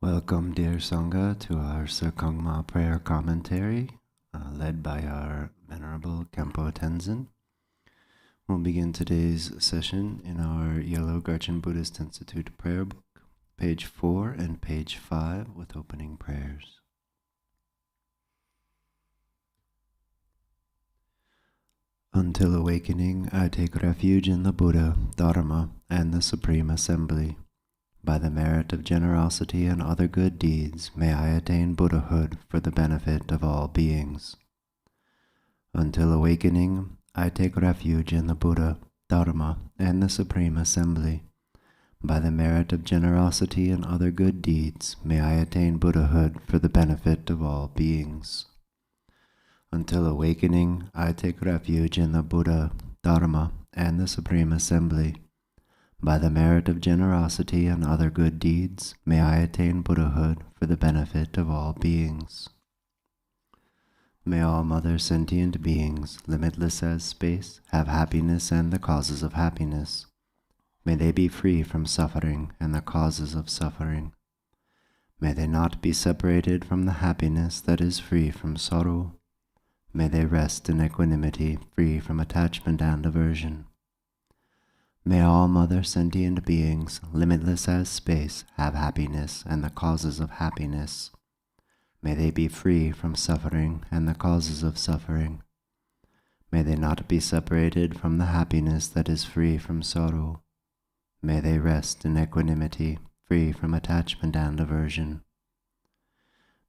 Welcome, dear Sangha, to our Serkhangma Prayer Commentary, led by our Venerable Khenpo Tenzin. We'll begin today's session in our Yellow Garchen Buddhist Institute prayer book, page 4 and page 5, with opening prayers. Until awakening, I take refuge in the Buddha, Dharma, and the Supreme Assembly. By the merit of generosity and other good deeds, may I attain Buddhahood for the benefit of all beings. Until awakening, I take refuge in the Buddha, Dharma, and the Supreme Assembly. By the merit of generosity and other good deeds, may I attain Buddhahood for the benefit of all beings. Until awakening, I take refuge in the Buddha, Dharma, and the Supreme Assembly. By the merit of generosity and other good deeds, may I attain Buddhahood for the benefit of all beings. May all mother sentient beings, limitless as space, have happiness and the causes of happiness. May they be free from suffering and the causes of suffering. May they not be separated from the happiness that is free from sorrow. May they rest in equanimity, free from attachment and aversion. May all mother sentient beings, limitless as space, have happiness and the causes of happiness. May they be free from suffering and the causes of suffering. May they not be separated from the happiness that is free from sorrow. May they rest in equanimity, free from attachment and aversion.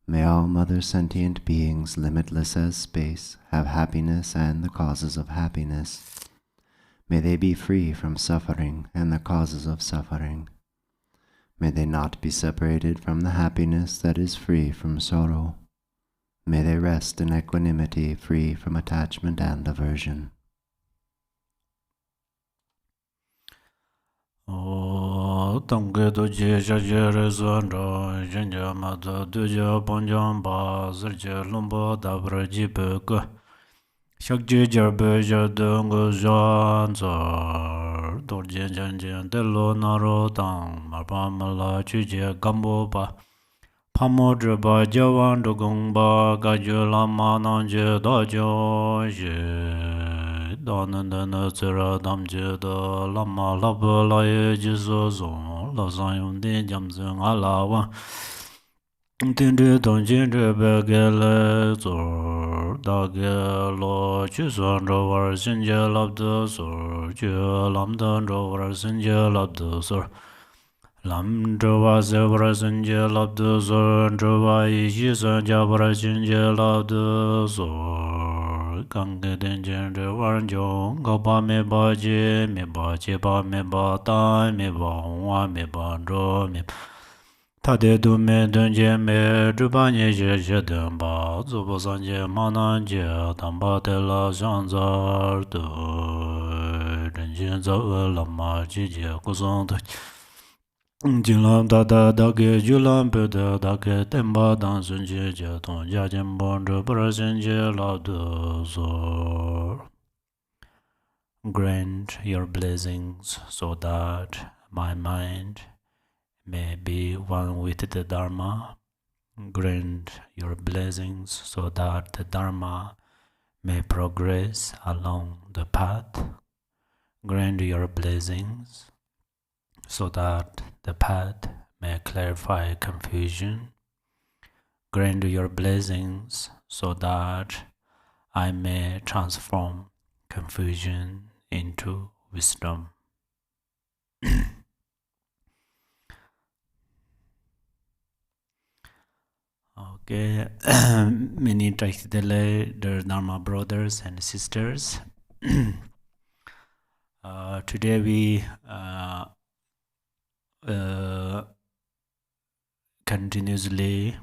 May all mother sentient beings, limitless as space, have happiness and the causes of happiness. May they be free from suffering and the causes of suffering. May they not be separated from the happiness that is free from sorrow. May they rest in equanimity, free from attachment and aversion. Tamge doje jajere zonro jenja mata doja ponjam ba zerje lumba dabra jibeka shakje jarbe jadungo janzar dorje janjen delo naro tang marpamala chuje gambo ba pamodra ba jawan dogong ba gajula mananje dojo je danandana tsira damje da lama laba laye jizo zon la zayun de jamzeng alawa tende donjin de begele zor dage lo chizon rovar sinje labda zor je lamdan rovar sinje labda zor lam drova zevra sinje labda zor drova ishi sanja vara sinje labda zor gange denjen de warnjong gaba me ba je ba me ba ta me ba wa me ba dro me Tade du me dunje me drupa nye je je dunpa zubo sanje manan je tamba te la janzar du dunje za lama ji je kusong tu jinlam tata dake julam pe de dake temba dan sunje je tong ja jen bon drupara sunje la du zor. Grant your blessings so that my mind may be one with the Dharma. Grant your blessings so that the Dharma may progress along the path. Grant your blessings so that the path may clarify confusion. Grant your blessings so that I may transform confusion into wisdom. Okay, many dear Dharma brothers and sisters. Today we continuously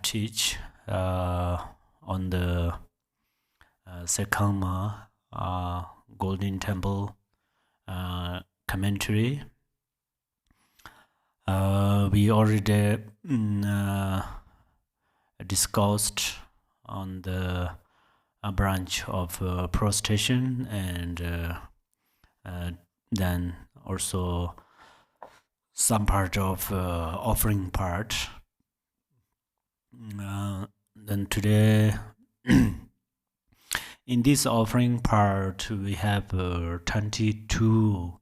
teach on the Serkhangma Golden Temple commentary. We already discussed on the branch of prostration and then also some part of offering part. Then today, in this offering part, we have 22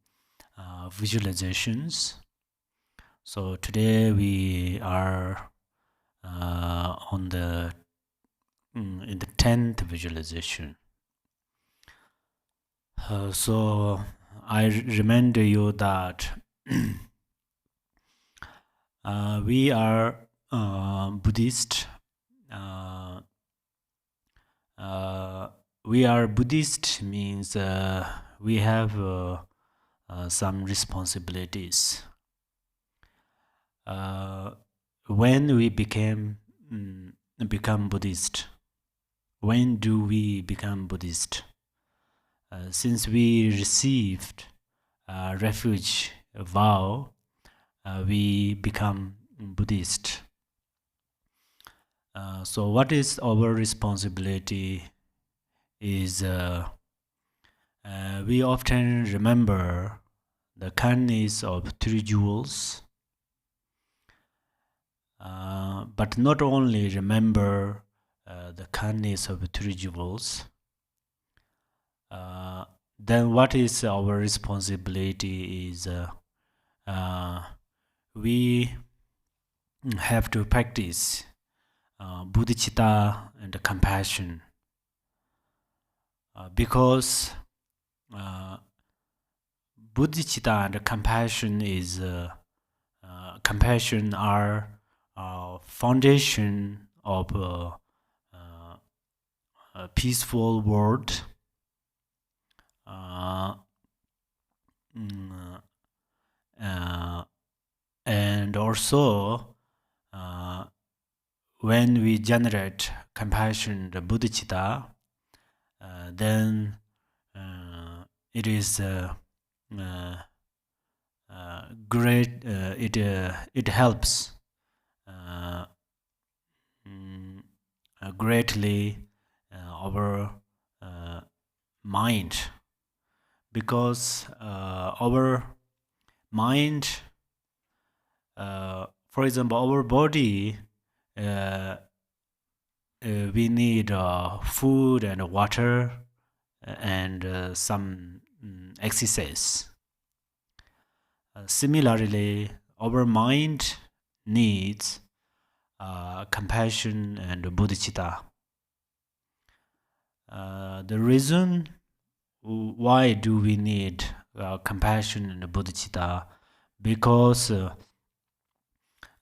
visualizations. So today we are in the 10th visualization. So I remind you that we are Buddhist. We are Buddhist means we have some responsibilities. When we become Buddhist, when do we become Buddhist? Since we received refuge vow, we become Buddhist. So what is our responsibility is we often remember the kindness of three jewels, but not only remember the kindness of three jewels, then what is our responsibility is we have to practice bodhicitta and compassion, because bodhicitta and compassion is compassion are foundation of a peaceful world. And also when we generate compassion, the bodhicitta, then it is great. It helps greatly our mind, because our mind, for example, our body, we need food and water and some exercise. Similarly, our mind needs compassion and bodhicitta. The reason why do we need compassion and bodhicitta? Because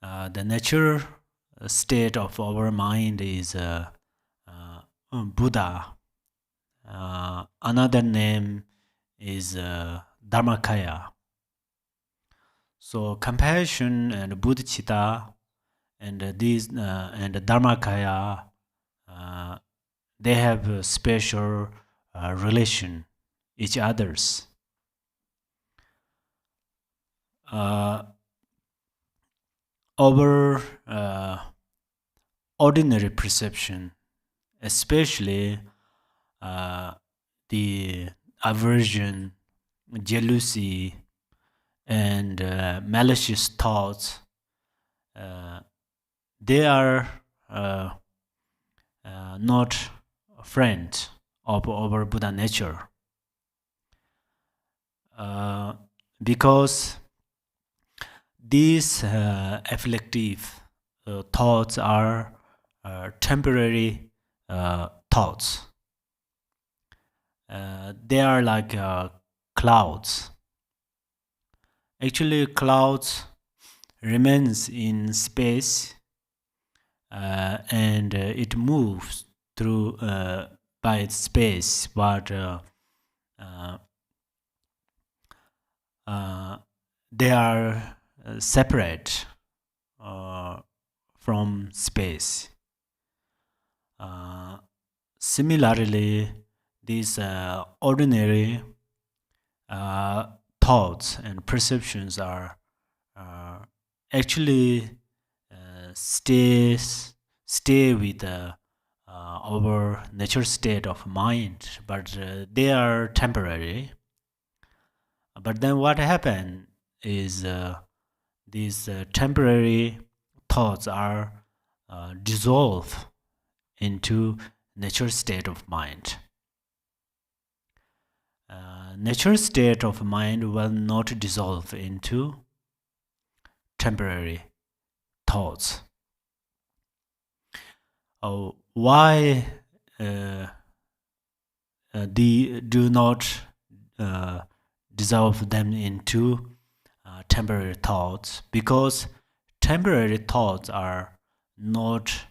the nature state of our mind is Buddha. Another name is Dharmakaya. So compassion and bodhicitta and these and Dharmakaya, they have a special relation each others. Our ordinary perception, especially the aversion, jealousy, and malicious thoughts, they are not friends of our Buddha nature, because these afflictive thoughts are temporary thoughts. They are like clouds. Actually, clouds remains in space and it moves through by its space, but they are separate from space. Similarly, these ordinary thoughts and perceptions are actually stay with our nature state of mind, but they are temporary. But then what happens is these temporary thoughts are dissolved into natural state of mind. Natural state of mind will not dissolve into temporary thoughts. Why they do not dissolve them into temporary thoughts? Because temporary thoughts are not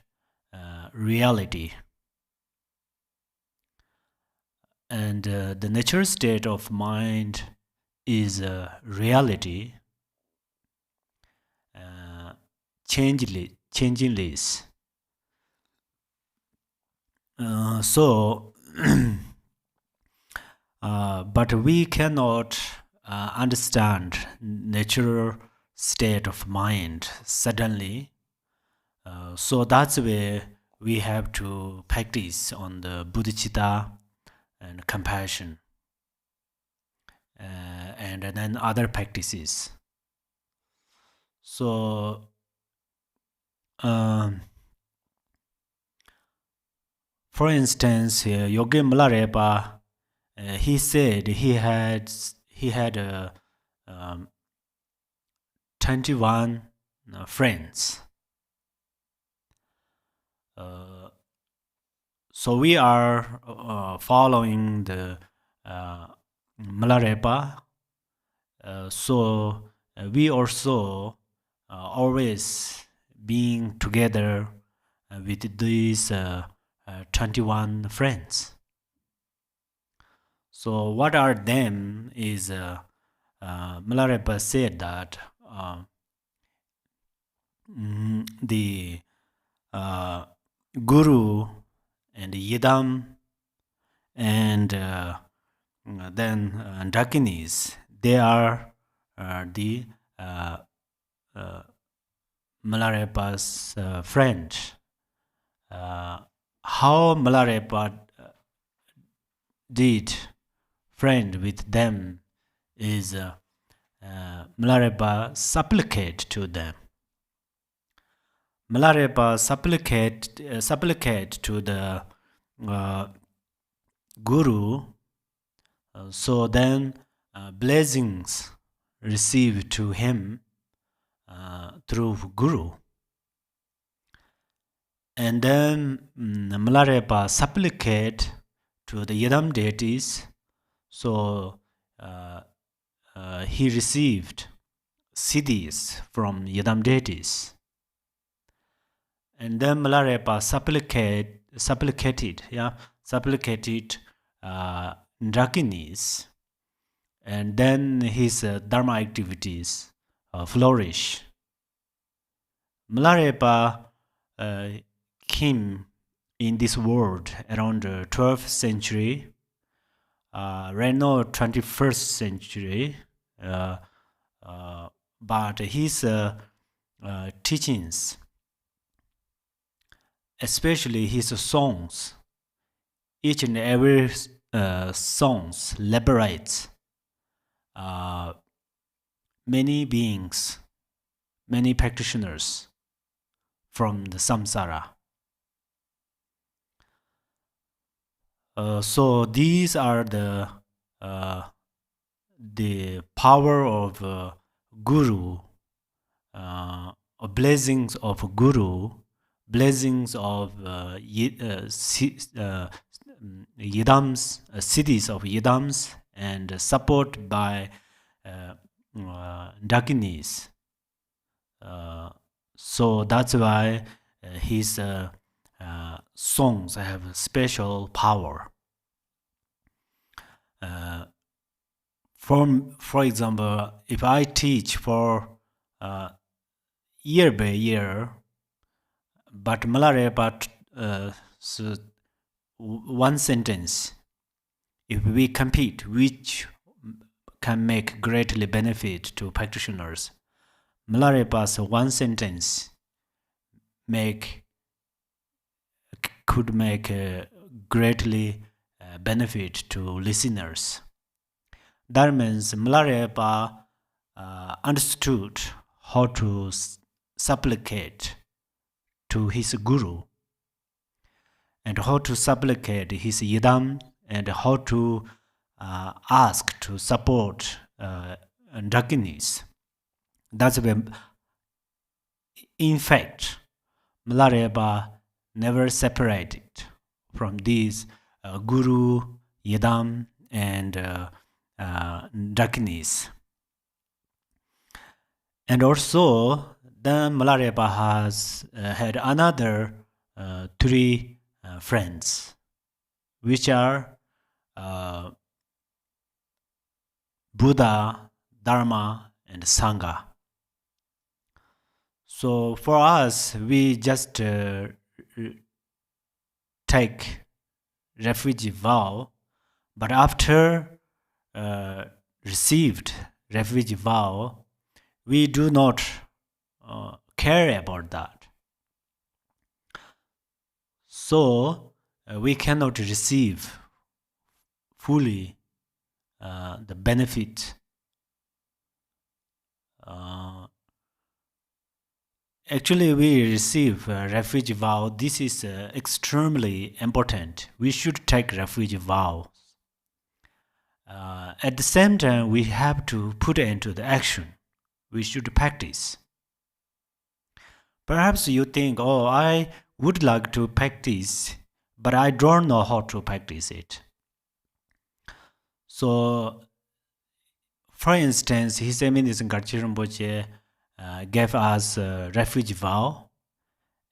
reality. And the natural state of mind is reality, changeless. But we cannot understand natural state of mind suddenly. So that's where we have to practice on the bodhicitta and compassion, and then other practices. So for instance, Yogi Milarepa, he said he had 21 friends. So we are following the Milarepa. So we also always being together with these 21 friends. So what are them is Milarepa said that the Guru and Yidam and then Dakinis, they are the Milarepa's friend. How Milarepa did friend with them is Milarepa supplicate to them. Milarepa supplicate to the Guru, so then blessings received to him through Guru. And then Milarepa supplicate to the Yidam deities, so he received siddhis from Yidam deities. And then Milarepa supplicated Dakinis, and then his dharma activities flourish. Milarepa came in this world around the 12th century, right now 21st century, but his teachings, especially his songs, each and every songs liberates many beings, many practitioners from the samsara. So these are the power of Guru, blessings of Guru, blessings of Yidams, cities of Yidams, and support by Dakinis. So that's why his songs have special power. For example, if I teach for year by year, but Milarepa one sentence, if we compete, which can make greatly benefit to practitioners, Milarepa's one sentence could make greatly benefit to listeners. That means Milarepa understood how to supplicate to his guru, and how to supplicate his yidam, and how to ask to support Dakinis. That's when, in fact, Milarepa never separated from these guru, yidam, and Dakinis. And also, then Milarepa has had another three friends, which are Buddha, Dharma, and Sangha. So for us, we just take refugee vow, but after received refugee vow, we do not care about that. So we cannot receive fully the benefit. Actually, we receive refugee vow. This is extremely important. We should take refugee vows. At the same time, we have to put it into the action. We should practice. Perhaps you think, oh, I would like to practice, but I don't know how to practice it. So, for instance, His Eminence Garchi Rinpoche gave us a refuge vow.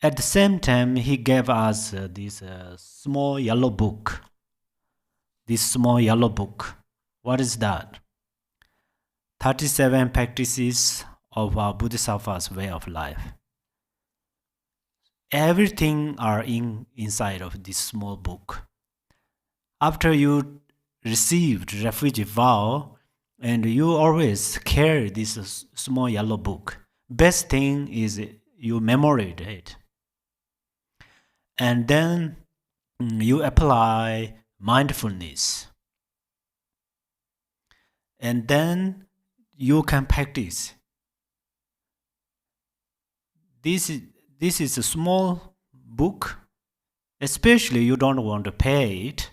At the same time, he gave us this small yellow book. This small yellow book. What is that? 37 practices of our Bodhisattva's way of life. Everything are inside of this small book. After you received refugee vow, and you always carry this small yellow book, best thing is you memorize it. And then you apply mindfulness. And then you can practice. This is a small book, especially you don't want to pay it.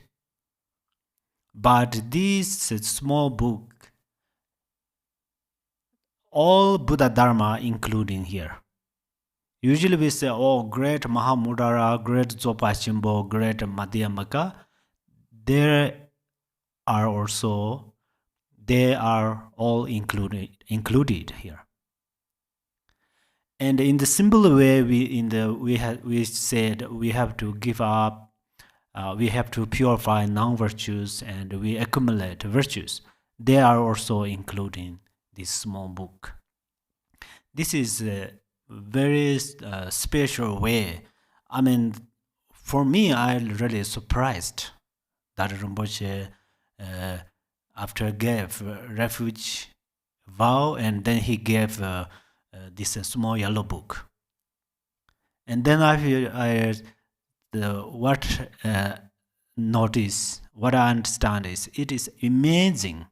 But this small book, all Buddha Dharma including here. Usually we say, oh, great Mahamudara, great Zopa Shimbo, great Madhyamaka. They are all included here. And in the simple way, we said we have to give up, we have to purify non-virtues, and we accumulate virtues. They are also including this small book. This is a very special way. I mean, for me, I'm really surprised that Rinpoche after gave refuge vow, and then he gave this small yellow book. And then what I understand is it is amazing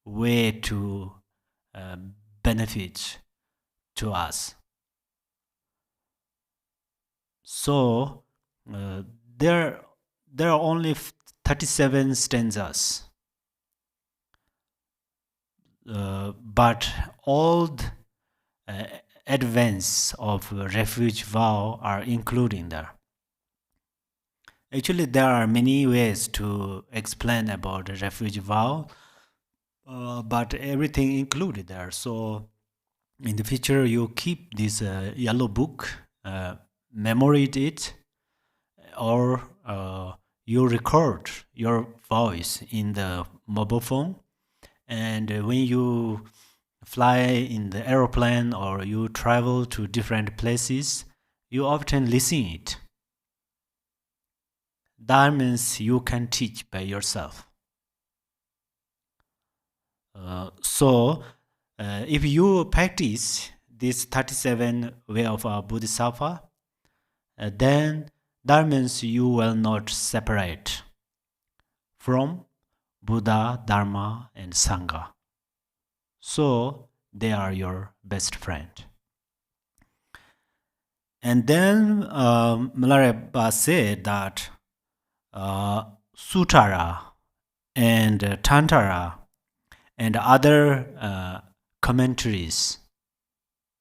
way to benefit to us. So there are only 37 stanzas, but all the advance of refuge vow are including there. Actually, there are many ways to explain about the refuge vow, but everything included there. So in the future, you keep this yellow book, memorize it, or you record your voice in the mobile phone, and when you fly in the aeroplane or you travel to different places, you often listen it. That means you can teach by yourself. So if you practice this 37 way of a Bodhisattva, then that means you will not separate from Buddha, Dharma, and Sangha. So they are your best friend. And then Milarepa said that Sutara and Tantara and other commentaries,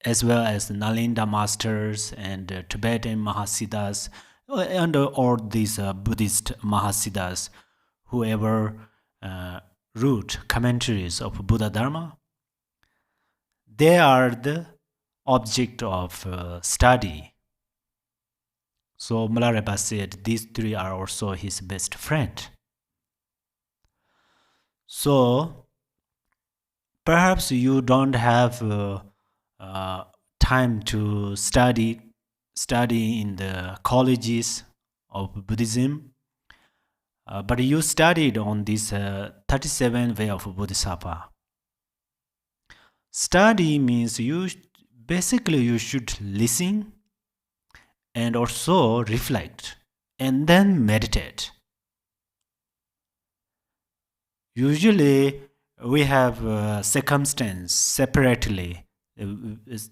as well as the Nalinda masters and Tibetan Mahasiddhas, and or these Buddhist Mahasiddhas, whoever wrote commentaries of Buddha Dharma, they are the object of study. So Milarepa said these three are also his best friend. So perhaps you don't have time to study in the colleges of Buddhism, but you studied on this 37 way of Bodhisattva. Study means you should listen and also reflect and then meditate. Usually we have circumstance separately. This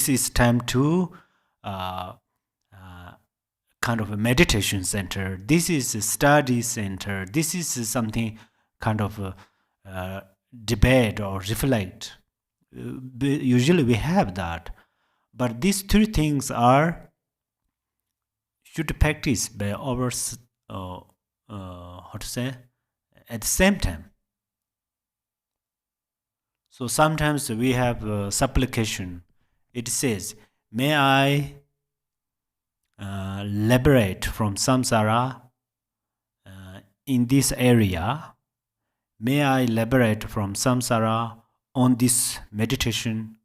is time to kind of a meditation center. This is a study center. This is something kind of a debate or reflect. Usually we have that, but these three things should practice by ours. At the same time. So sometimes we have supplication. It says, may I liberate from samsara in this area. May I liberate from samsara on this meditation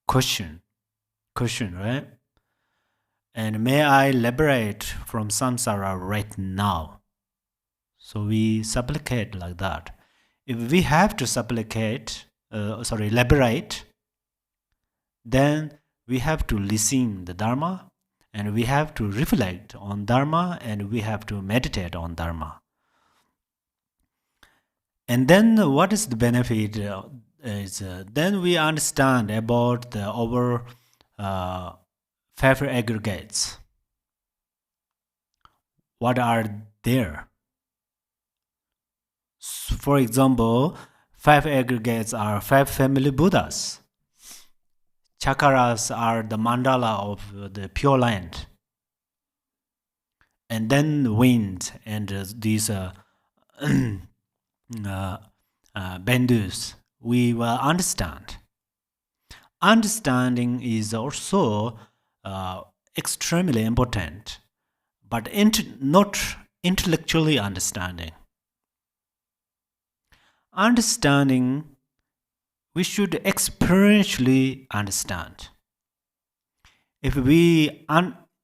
question, right? And may I liberate from samsara right now. So we supplicate like that. If we have to liberate, then we have to listen the Dharma, and we have to reflect on Dharma, and we have to meditate on Dharma. And then what is the benefit? Then we understand about our five aggregates. What are there? For example, five aggregates are five family Buddhas. Chakras are the mandala of the Pure Land. And then wind and these bandus, we will understand. Understanding is also extremely important, but not intellectually understanding. Understanding, we should experientially understand. If we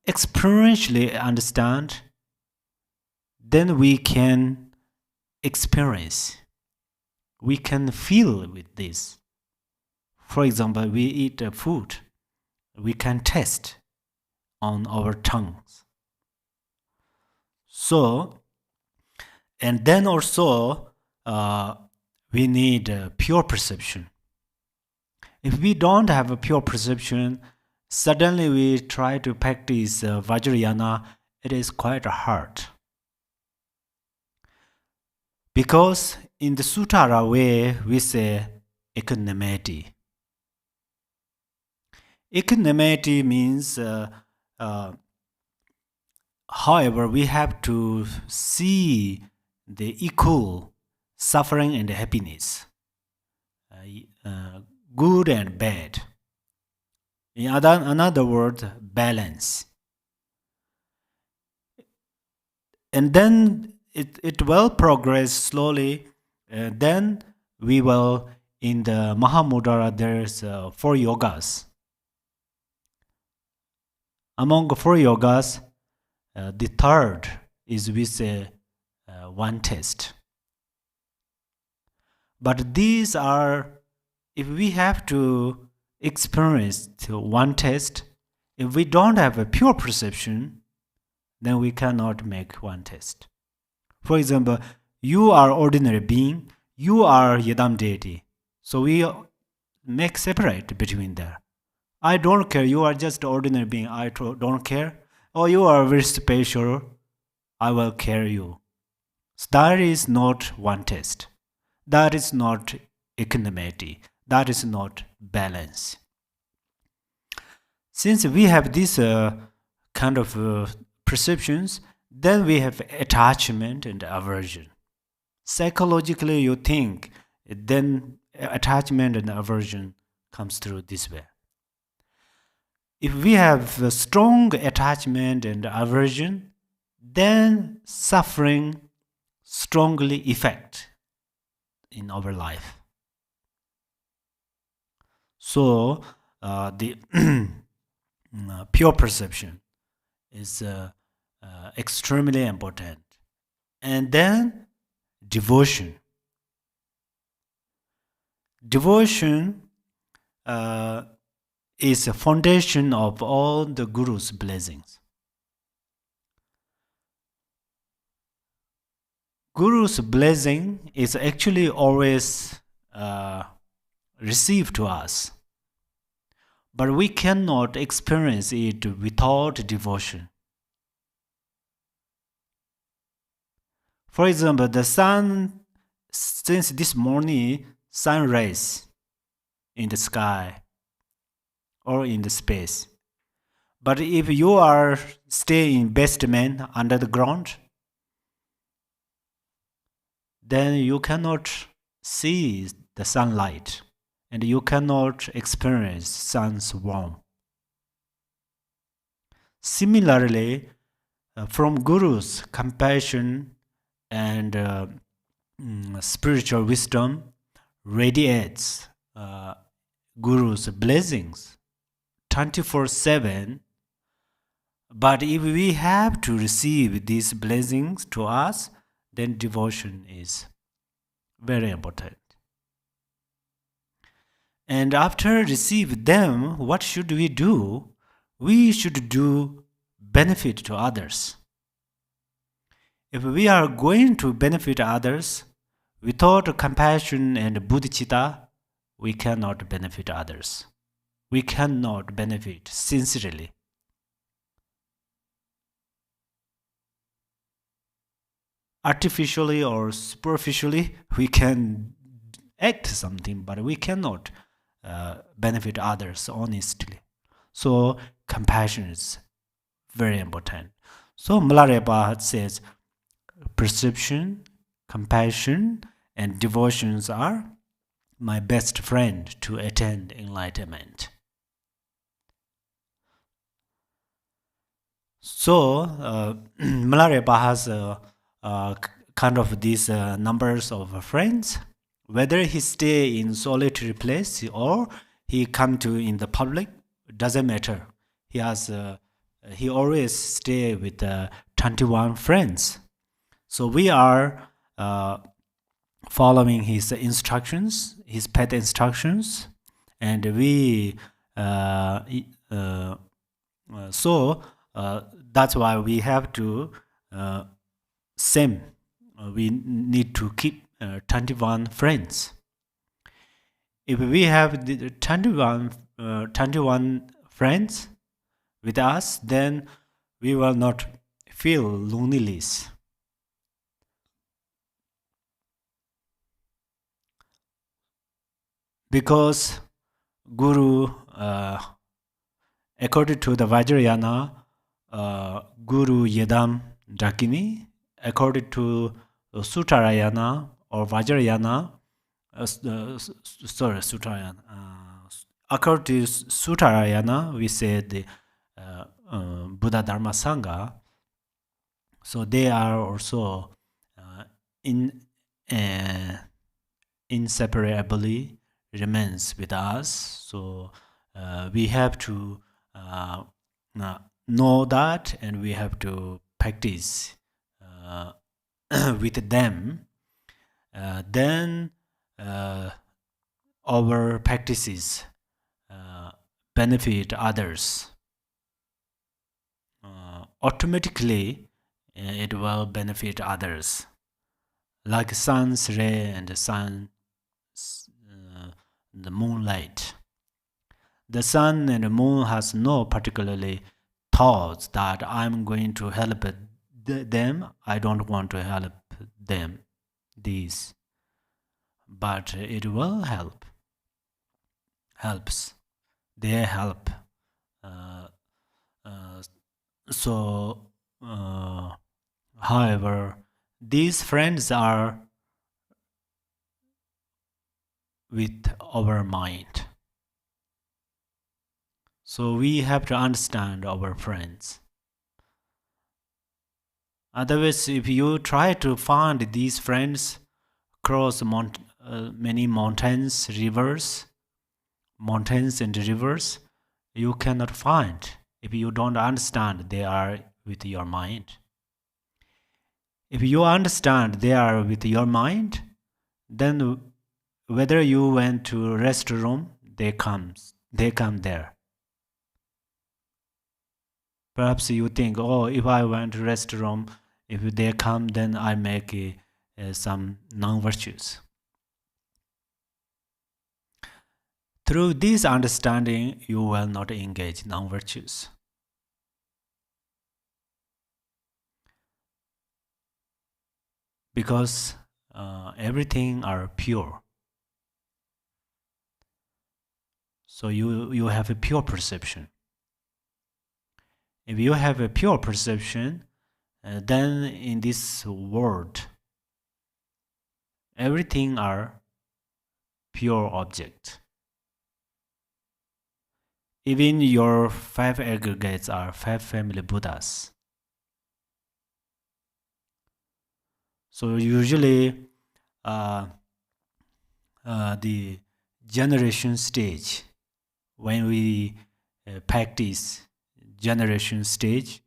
experientially understand, then we can experience. We can feel with this. For example, we eat food. We can taste on our tongues. So, and then also, we need pure perception. If we don't have a pure perception, suddenly we try to practice Vajrayana, it is quite hard. Because in the Sutara way, we say equanimity. Equanimity means, however, we have to see the equal suffering and happiness, good and bad. In another word, balance. And then it will progress slowly. Then we will, in the Mahamudra, there's 4 yogas. Among the 4 yogas, the third is with one test. But these are, if we have to experience one test, if we don't have a pure perception, then we cannot make one test. For example, you are ordinary being, you are Yedam deity. So we make separate between there. I don't care, you are just ordinary being, I don't care. Or you are very special, I will care you. So that is not one test. That is not equanimity. That is not balance. Since we have these kind of perceptions, then we have attachment and aversion. Psychologically, you think, then attachment and aversion comes through this way. If we have a strong attachment and aversion, then suffering strongly affect in our life. So the pure perception is extremely important. And then devotion. Devotion is a foundation of all the Guru's blessings. Guru's blessing is actually always received to us, but we cannot experience it without devotion. For example, the sun, since this morning, sun rays in the sky or in the space. But if you are staying in basement under the ground, then you cannot see the sunlight and you cannot experience sun's warmth. Similarly, from Guru's compassion and spiritual wisdom radiates Guru's blessings 24/7. But if we have to receive these blessings to us, then devotion is very important. And after receive them, what should we do? We should do benefit to others. If we are going to benefit others without compassion and bodhicitta, we cannot benefit others. We cannot benefit sincerely. Artificially or superficially, we can act something, but we cannot benefit others honestly. So compassion is very important. So Milarepa says, perception, compassion, and devotions are my best friend to attain enlightenment. So Milarepa has kind of these numbers of friends. Whether he stay in solitary place or he come to in the public, doesn't matter. He always stay with 21 friends. So we are following his instructions, his pet instructions, and we so that's why we have to same. We need to keep 21 friends. If we have the 21 friends with us, then we will not feel loneliness. Because Guru, according to the Vajrayana, Guru Yedam Dakini, according to Sutarayana or Vajrayana, Sutarayana. According to Sutarayana, we said the Buddha Dharma Sangha. So they are also inseparably remains with us. So we have to know that, and we have to practice with them. Then our practices benefit others. Automatically, it will benefit others. like sun's ray and the moonlight. The sun and the moon has no particularly thoughts that I'm going to help them, I don't want to help them, these. But it will helps. They help. However, these friends are with our mind. So we have to understand our friends. Otherwise, if you try to find these friends across many mountains and rivers, you cannot find if you don't understand they are with your mind. If you understand they are with your mind, then whether you went to a restroom, they come there. Perhaps you think, oh, if I went to restroom, if they come, then I make some non-virtues. Through this understanding, you will not engage non-virtues. Because everything are pure. So you have a pure perception. If you have a pure perception, then in this world, everything are pure object. Even your 5 aggregates are 5 family Buddhas. So usually the generation stage, when we practice generation stage,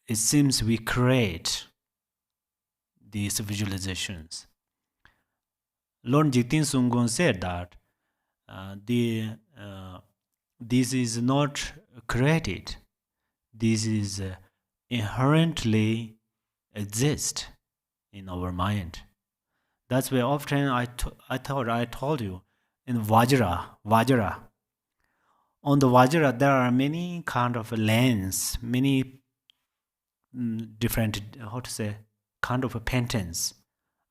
it seems we create these visualizations. Lord Jigten Sunggon said that this is not created. This is inherently exist in our mind. That's why often I told you in Vajra. On the Vajra, there are many kind of lands, many different, kind of patterns.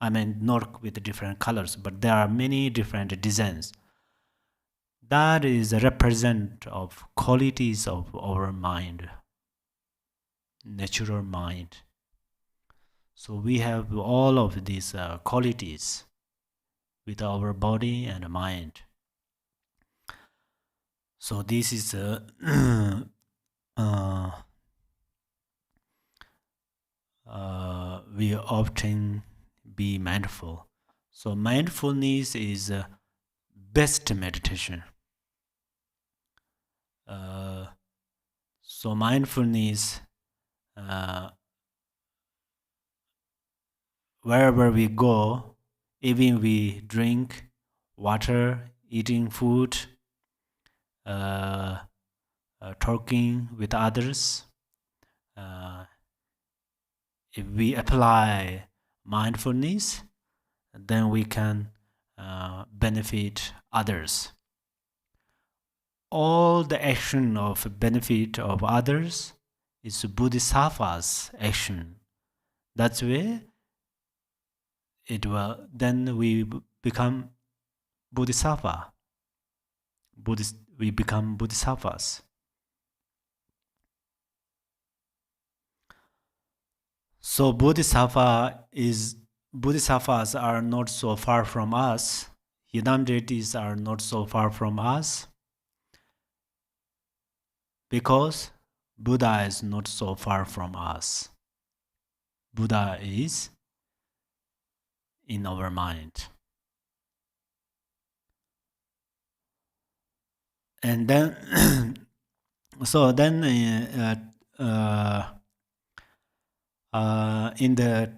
I mean, not with different colors, but there are many different designs. That is a represent of qualities of our mind, natural mind. So we have all of these qualities with our body and mind. So this is we often be mindful. So mindfulness is best meditation. So mindfulness, wherever we go, even we drink water, eating food, talking with others, if we apply mindfulness, then we can benefit others. All the action of benefit of others is Bodhisattva's action. That's why then we become Bodhisattva. We become Bodhisattvas. So Bodhisattvas are not so far from us. Yidam deities are not so far from us. Because Buddha is not so far from us. Buddha is in our mind. And then, so then in the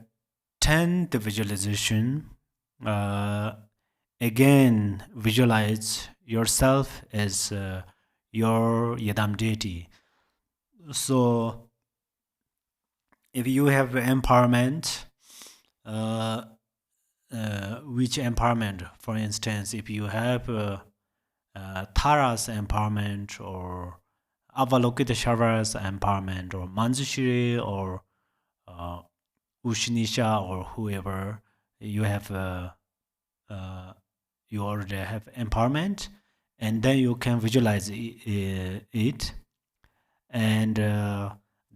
10th visualization, again visualize yourself as your Yidam deity. So if you have empowerment, which empowerment. For instance, if you have Tara's empowerment or Avalokiteshvara's empowerment or Manjushri or Ushinisha or whoever, you have you already have empowerment, and then you can visualize it, and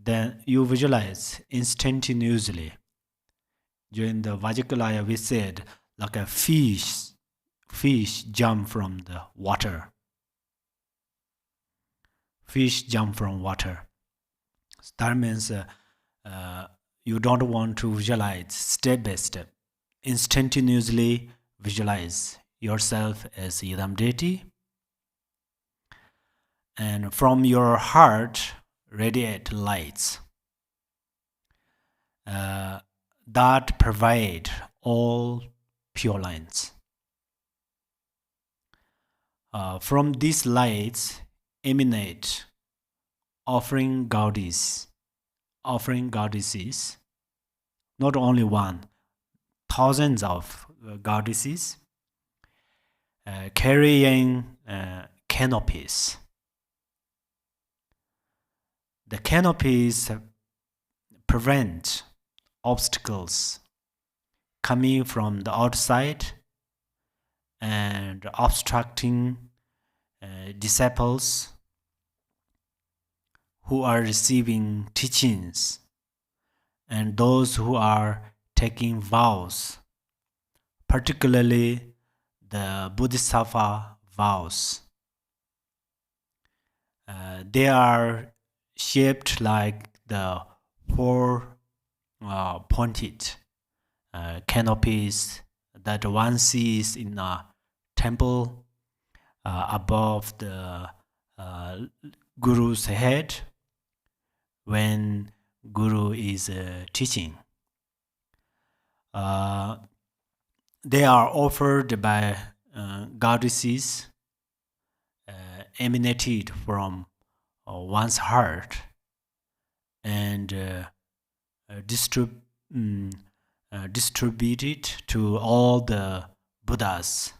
then you visualize instantaneously. During the Vajikalaya, we said like a fish jump from the water. Fish jump from water. That means you don't want to visualize step by step. Instantaneously visualize yourself as Idam deity, and from your heart radiate lights that provide all pure lines. From these lights emanate offering goddesses, not only one, thousands of goddesses carrying canopies. The canopies prevent obstacles coming from the outside and obstructing disciples who are receiving teachings and those who are taking vows, particularly the Bodhisattva vows. They are shaped like the four pointed canopies that one sees in a temple above the Guru's head when Guru is teaching. They are offered by goddesses emanated from one's heart and distributed to all the Buddhas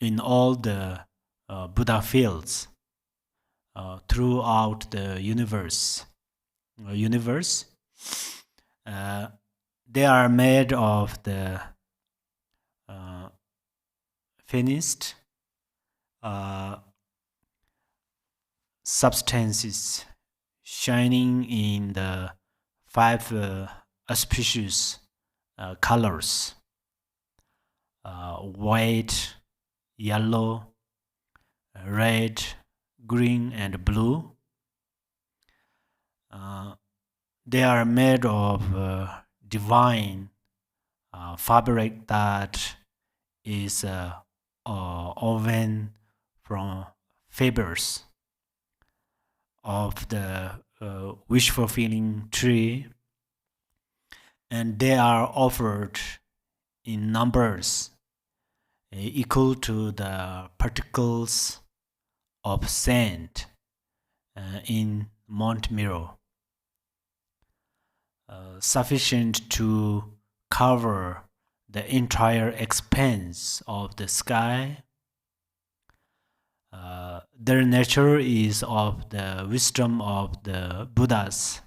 in all the Buddha fields throughout the universe. They are made of the finished substances shining in the five auspicious colors: white, yellow, red, green, and blue. They are made of divine fabric that is woven from fibers of the wish-fulfilling tree, and they are offered in numbers equal to the particles of sand in Mount Miro, sufficient to cover the entire expanse of the sky. Their nature is of the wisdom of the Buddhas,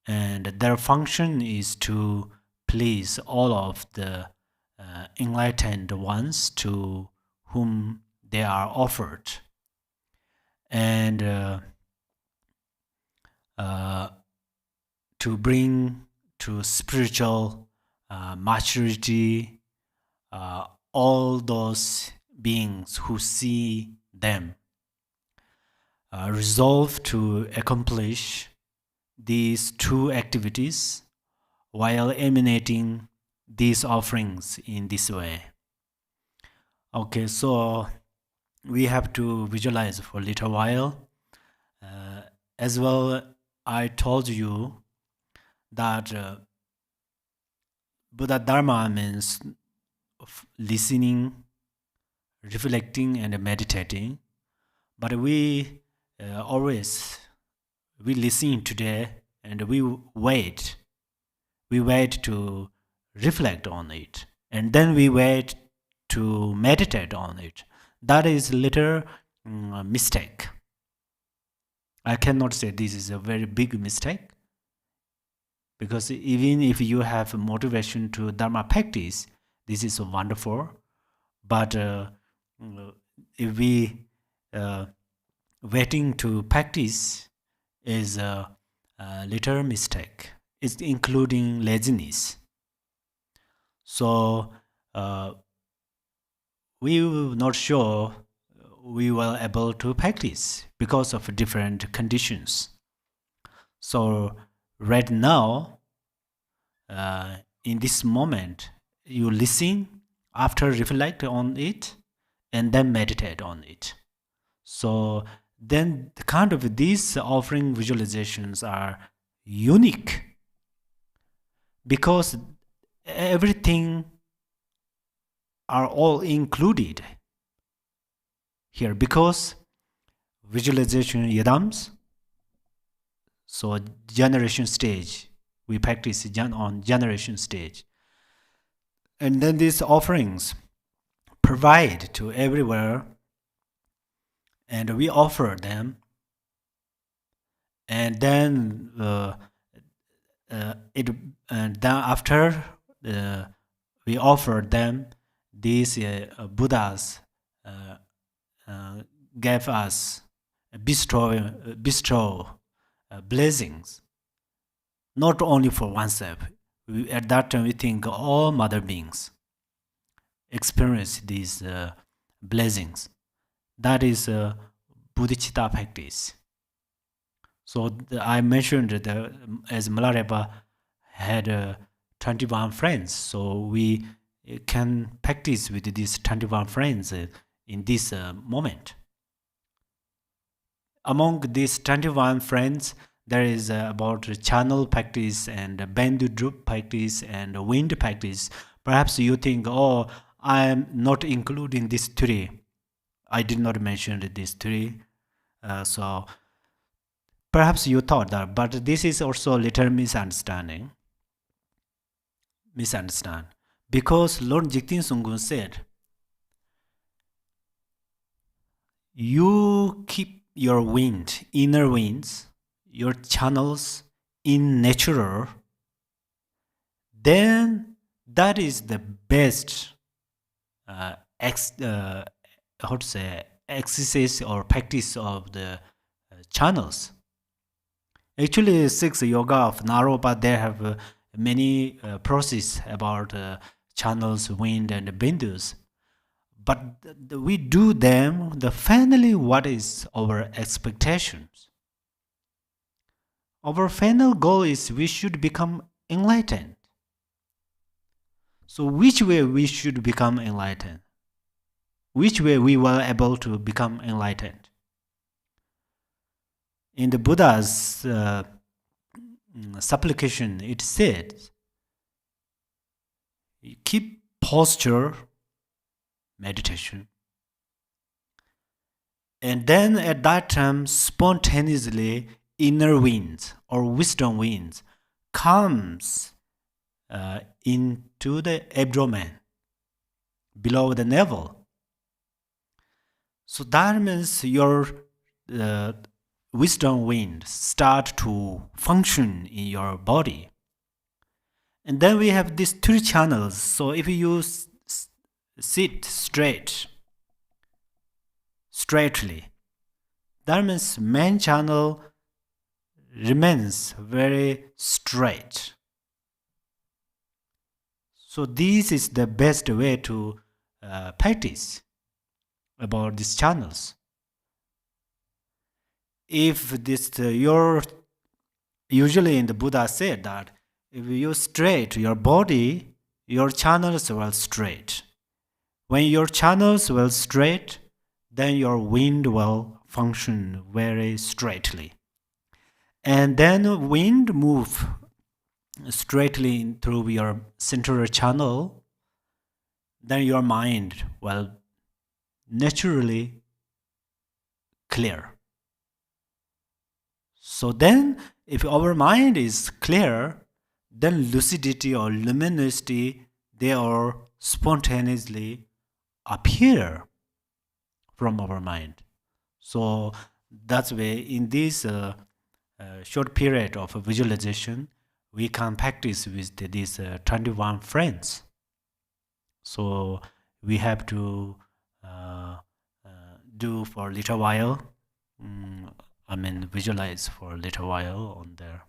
and their function is to please all of the enlightened ones to whom they are offered, and to bring to spiritual maturity all those beings who see them, resolve to accomplish these two activities while emanating these offerings in this way. Okay, so we have to visualize for a little while. As well, I told you that Buddha Dharma means listening, reflecting, and meditating. But we listen today and we wait we wait to reflect on it, and then we wait to meditate on it. That is little mistake. I cannot say this is a very big mistake, because even if you have motivation to Dharma practice, this is wonderful. But if we waiting to practice is a little mistake. It's including laziness. So we were not sure we were able to practice because of different conditions. So right now, in this moment, you listen, after reflect on it, and then meditate on it. So then the kind of these offering visualizations are unique, because everything are all included here, because visualization yadams, so generation stage, we practice on generation stage, and then these offerings provide to everywhere, and we offer them, and then and then after we offer them, these Buddhas gave us bestow blessings, not only for oneself. At that time, we think all mother beings experience these blessings. That is bodhicitta practice. So I mentioned that as Milarepa had 21 friends, so we can practice with these 21 friends in this moment. Among these 21 friends, there is about channel practice and bamboo drop practice and wind practice. Perhaps you think, oh, I am not including these three. I did not mention these three. So perhaps you thought that, but this is also a little misunderstand. Because Lord Jigten Sungkun said, you keep your wind, inner winds, your channels in natural, then that is the best exercise or practice of the channels. Actually, 6 yoga of Naropa, they have many process about channels, wind, and bindus. But we do them, finally what is our expectations? Our final goal is we should become enlightened. So which way we should become enlightened? Which way we were able to become enlightened? In the Buddha's supplication, it said, keep posture, meditation. And then at that time, spontaneously, inner wind or wisdom wind comes into the abdomen, below the navel. So that means your wisdom wind start to function in your body. And then we have these 3 channels. So if you sit straightly, that means main channel remains very straight. So this is the best way to practice about these channels. If this usually in the Buddha said that if you straight your body, your channels will straight. When your channels will straight, then your wind will function very straightly. And then wind move straightly through your central channel, then your mind will naturally clear. So then, if our mind is clear, then lucidity or luminosity, they are spontaneously appear from our mind. So that's why in this short period of visualization, we can practice with these 21 friends. So we have to do for a little while. Visualize for a little while on there.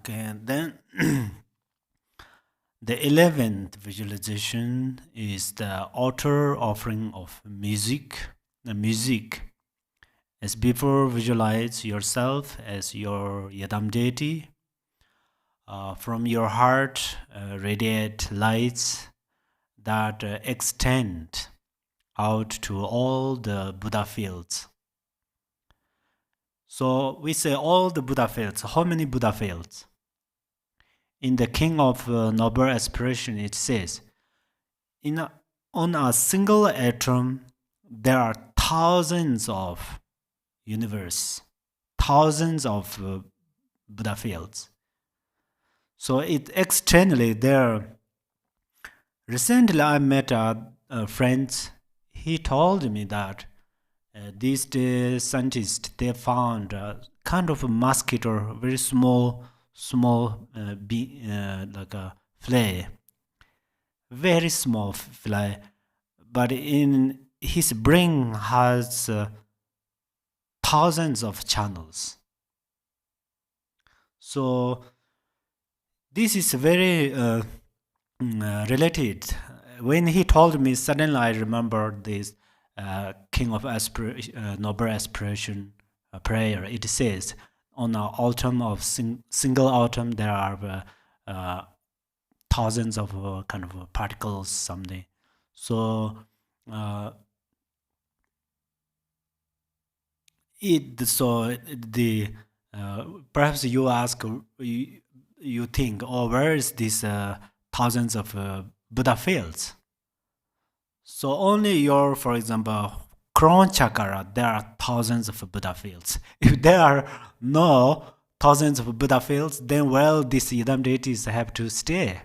Okay, and then the 11th visualization is the altar offering of music. music. As before, visualize yourself as your Yadam deity. From your heart radiate lights that extend out to all the Buddha fields. So we say all the Buddha fields. How many Buddha fields? In the King of Noble Aspiration, it says, on a single atom, there are thousands of universe, thousands of Buddha fields. So it externally there. Recently, I met a friend. He told me that these days scientists they found a kind of a mosquito, very small like a fly, very small fly, but in his brain has thousands of channels. So this is very related. When he told me, suddenly I remembered this King of Noble Aspiration prayer. It says, on an atom of single atom, there are thousands of kind of particles, something. So perhaps you ask, you think, oh, where is this thousands of Buddha fields? So only your, for example, crown chakra, there are thousands of Buddha fields. If there are no thousands of Buddha fields, then well, these Yidam deities have to stay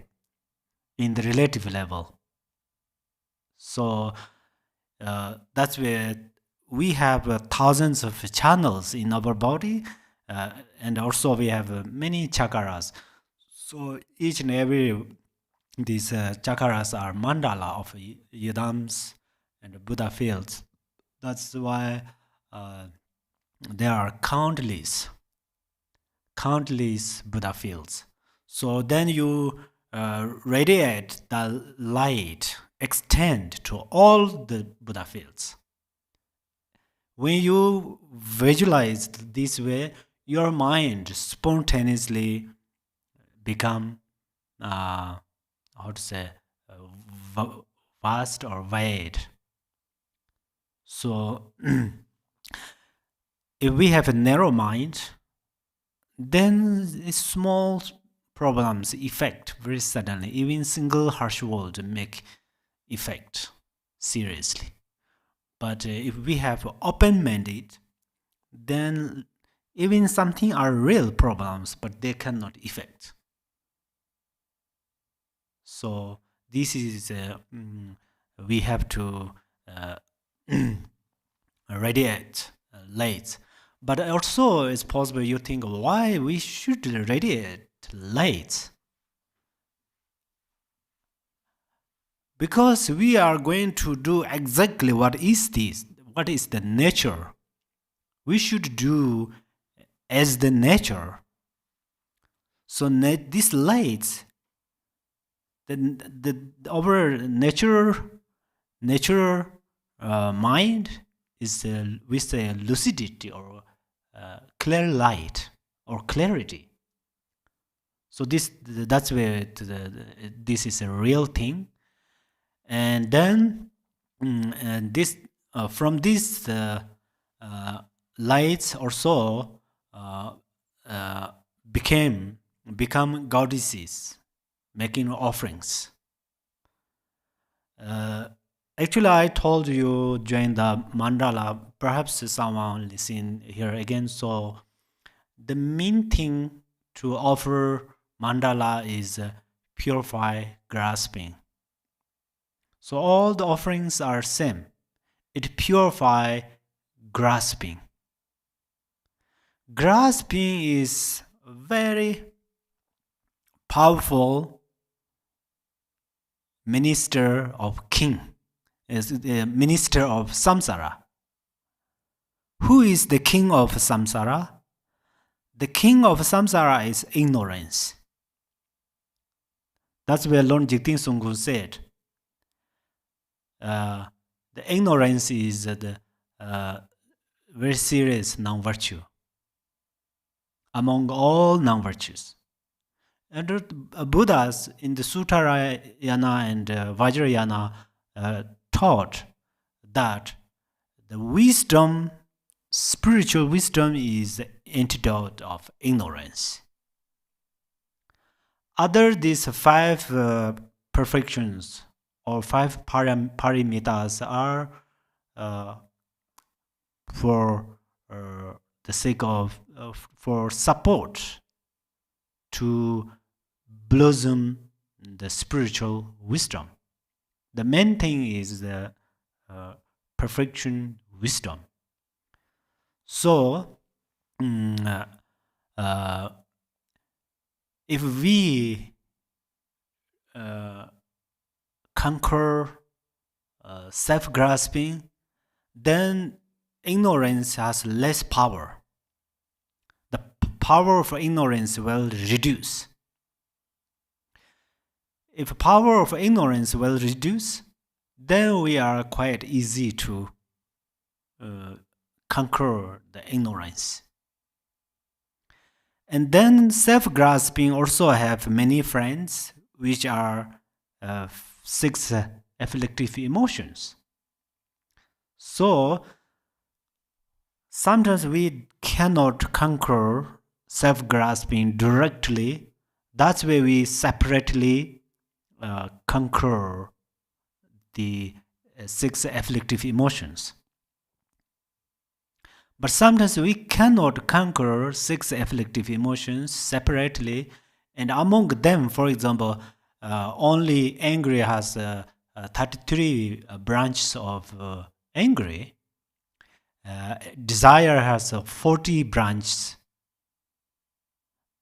in the relative level. So that's where we have thousands of channels in our body, and also we have many chakras. So each and every these chakras are mandala of Yidams and Buddha fields. That's why there are countless Buddha fields. So then you radiate the light, extend to all the Buddha fields. When you visualize this way, your mind spontaneously become vast or wide. So if we have a narrow mind, then small problems affect very suddenly. Even single harsh word make effect seriously. But if we have open-minded, then even something are real problems, but they cannot affect. So this is we have to radiate light. But also it's possible you think why we should radiate light. Because we are going to do exactly what is this, what is the nature. We should do as the nature. So this light, our nature mind is we say lucidity or clear light or clarity. So that's where this is a real thing. And then this from these lights also become goddesses making offerings. Actually, I told you during the mandala, perhaps someone listen here again. So the main thing to offer mandala is purify grasping. So all the offerings are same. It purify grasping. Grasping is very powerful minister of king, is the minister of samsara. Who is the king of samsara? The king of samsara is ignorance. That's where Lord Jigten Sungkun said, the ignorance is the very serious non-virtue among all non-virtues. And Buddhas in the Suttarayana and Vajrayana taught that the wisdom, spiritual wisdom, is the antidote of ignorance. Other these 5 perfections or 5 paramitas are for the sake of for support to blossom the spiritual wisdom. The main thing is the perfection wisdom. So, if we conquer self-grasping, then ignorance has less power. The power of ignorance will reduce. If power of ignorance will reduce, then we are quite easy to conquer the ignorance. And then self-grasping also have many friends, which are 6 afflictive emotions. So sometimes we cannot conquer self-grasping directly. That's why we separately conquer the 6 afflictive emotions. But sometimes we cannot conquer 6 afflictive emotions separately, and among them, for example, only angry has 33 branches of angry. Desire has 40 branches,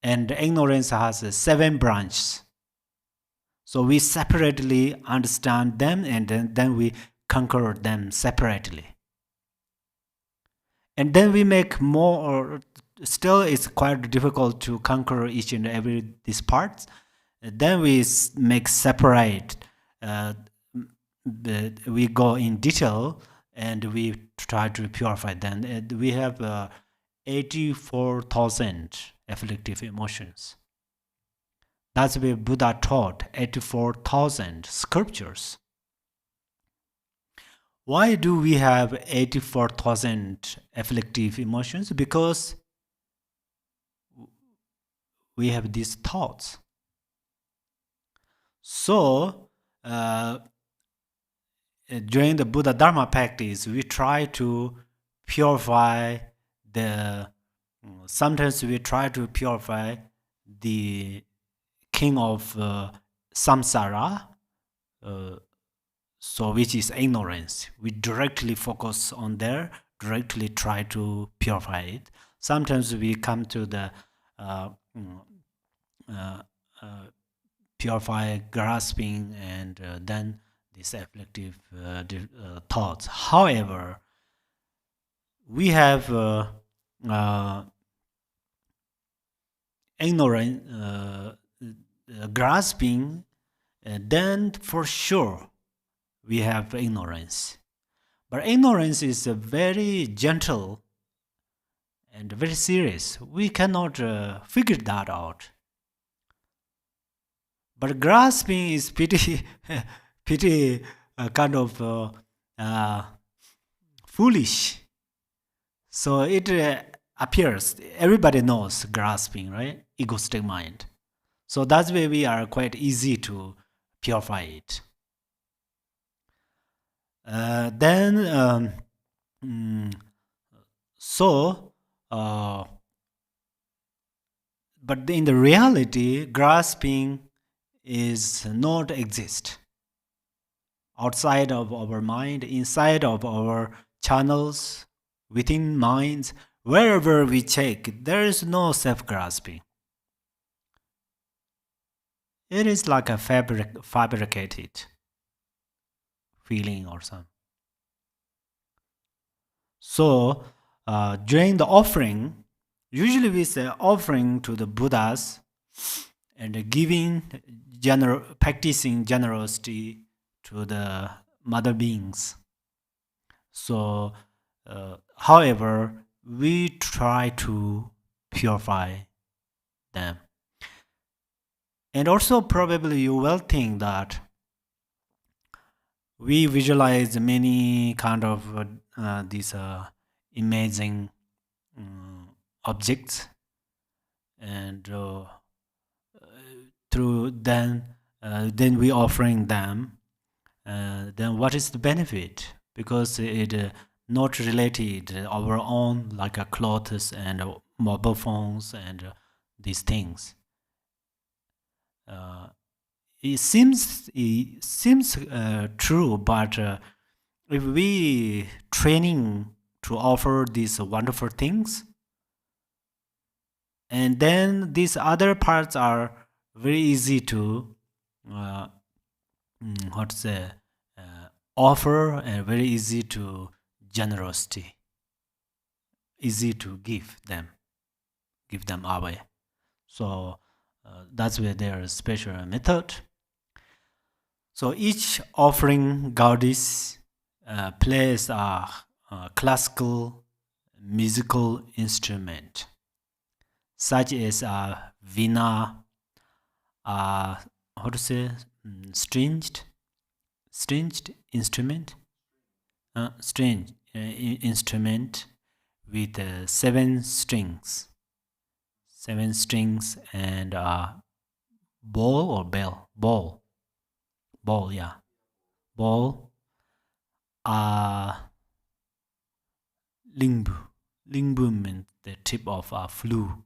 and ignorance has 7 branches. So we separately understand them, and then we conquer them separately. And then we make more, or still it's quite difficult to conquer each and every these parts. Then we make separate. We go in detail and we try to purify them. And we have 84,000 afflictive emotions. That's why Buddha taught 84,000 sculptures. Why do we have 84,000 afflictive emotions? Because we have these thoughts. So, during the Buddha Dharma practice, we try to purify sometimes we try to purify the king of samsara, so which is ignorance. We directly focus on there, directly try to purify it. Sometimes we come to the purify grasping, and then these afflictive thoughts. However, we have ignorance, grasping, then for sure we have ignorance. But ignorance is very gentle and very serious. We cannot figure that out. But grasping is pretty kind of foolish. So it appears, everybody knows grasping, right? Egoistic mind. So that's why we are quite easy to purify it. But in the reality, grasping is not exist. Outside of our mind, inside of our channels, within minds, wherever we check, there is no self-grasping. It is like a fabricated feeling or something. So, during the offering, usually we say offering to the Buddhas and giving, practicing generosity to the mother beings. So, However, we try to purify them. And also probably you will think that we visualize many kind of these amazing objects, and through then we offering them. Then what is the benefit? Because it not related our own like clothes and mobile phones and these things. It seems true, but if we training to offer these wonderful things, and then these other parts are very easy to what to say offer, and very easy to generosity, easy to give them away. So that's where there is special method. So each offering goddess plays a classical musical instrument, such as a vina, how to say, stringed instrument, stringed instrument with 7 strings, and a ball or bell, ball, yeah, ball, lingbu means the tip of a flute.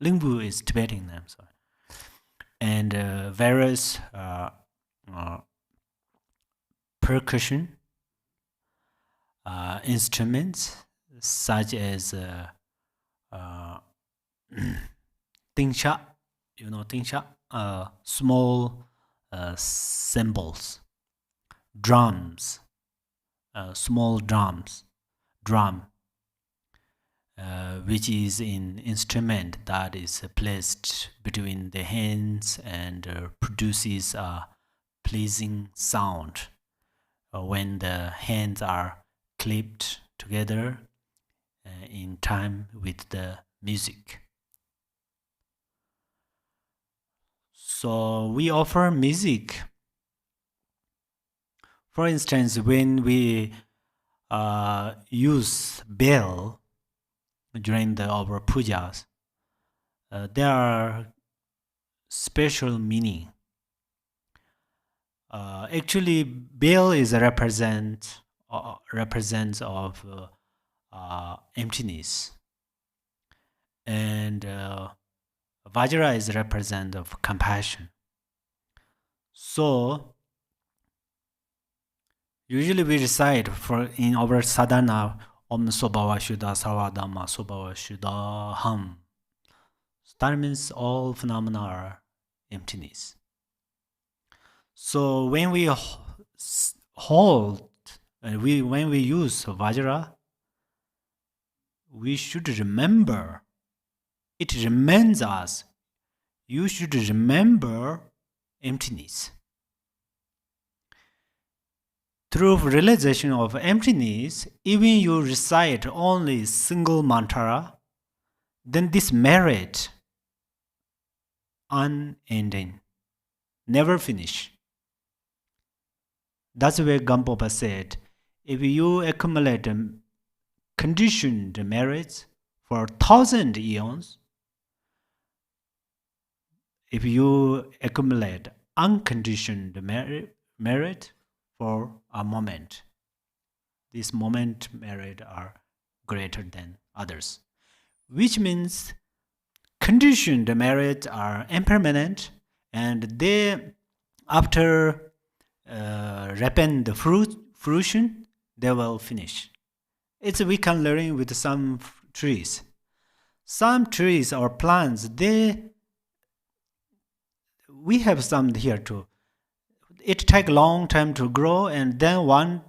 Lingbu is Tibetan name, sorry. And various percussion instruments, such as tingsha, tingsha, small cymbals, drums, small drum, which is an instrument that is placed between the hands and produces a pleasing sound when the hands are clipped together in time with the music. So we offer music. For instance, when we use bell during our pujas, there are special meaning. Actually, bell is represents of emptiness, and Vajra is represent of compassion. So usually we recite in our sadhana, Om Sobhava Shuddha Sarvadhamma Sobhava Shuddha Ham. That means all phenomena are emptiness. So when we hold, when we use Vajra, we should remember. It reminds us, you should remember emptiness. Through realization of emptiness, even you recite only single mantra, then this merit unending, never finish. That's where Gampopa said, if you accumulate conditioned merits for 1,000 eons, if you accumulate unconditioned merit for a moment, these moment merit are greater than others, which means conditioned merit are impermanent, and they, after ripen the fruition, they will finish. We can learn with some trees. Some trees or plants, we have some here too. It takes a long time to grow, and then one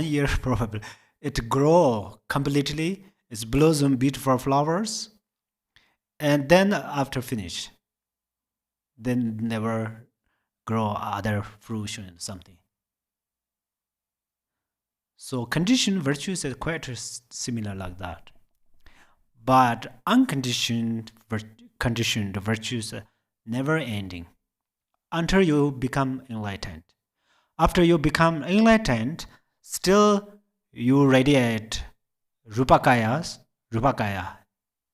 year probably it grow completely. It's blossom beautiful flowers, and then after finish, then never grow other fruition something. So conditioned virtues is quite similar like that. But unconditioned conditioned virtues are never ending until you become enlightened. After you become enlightened, still you radiate rupakaya,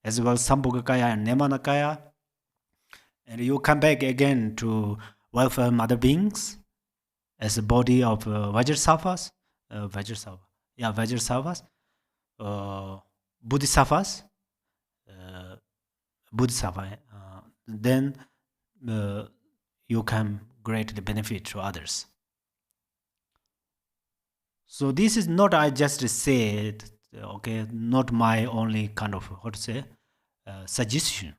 as well as sambhogakaya and nemanakaya, and you come back again to welfare mother beings as a body of Vajrasattvas, Bodhisattvas, Bodhisattva. Then you can greatly benefit to others. So this is not I just said, okay, not my only kind of suggestion.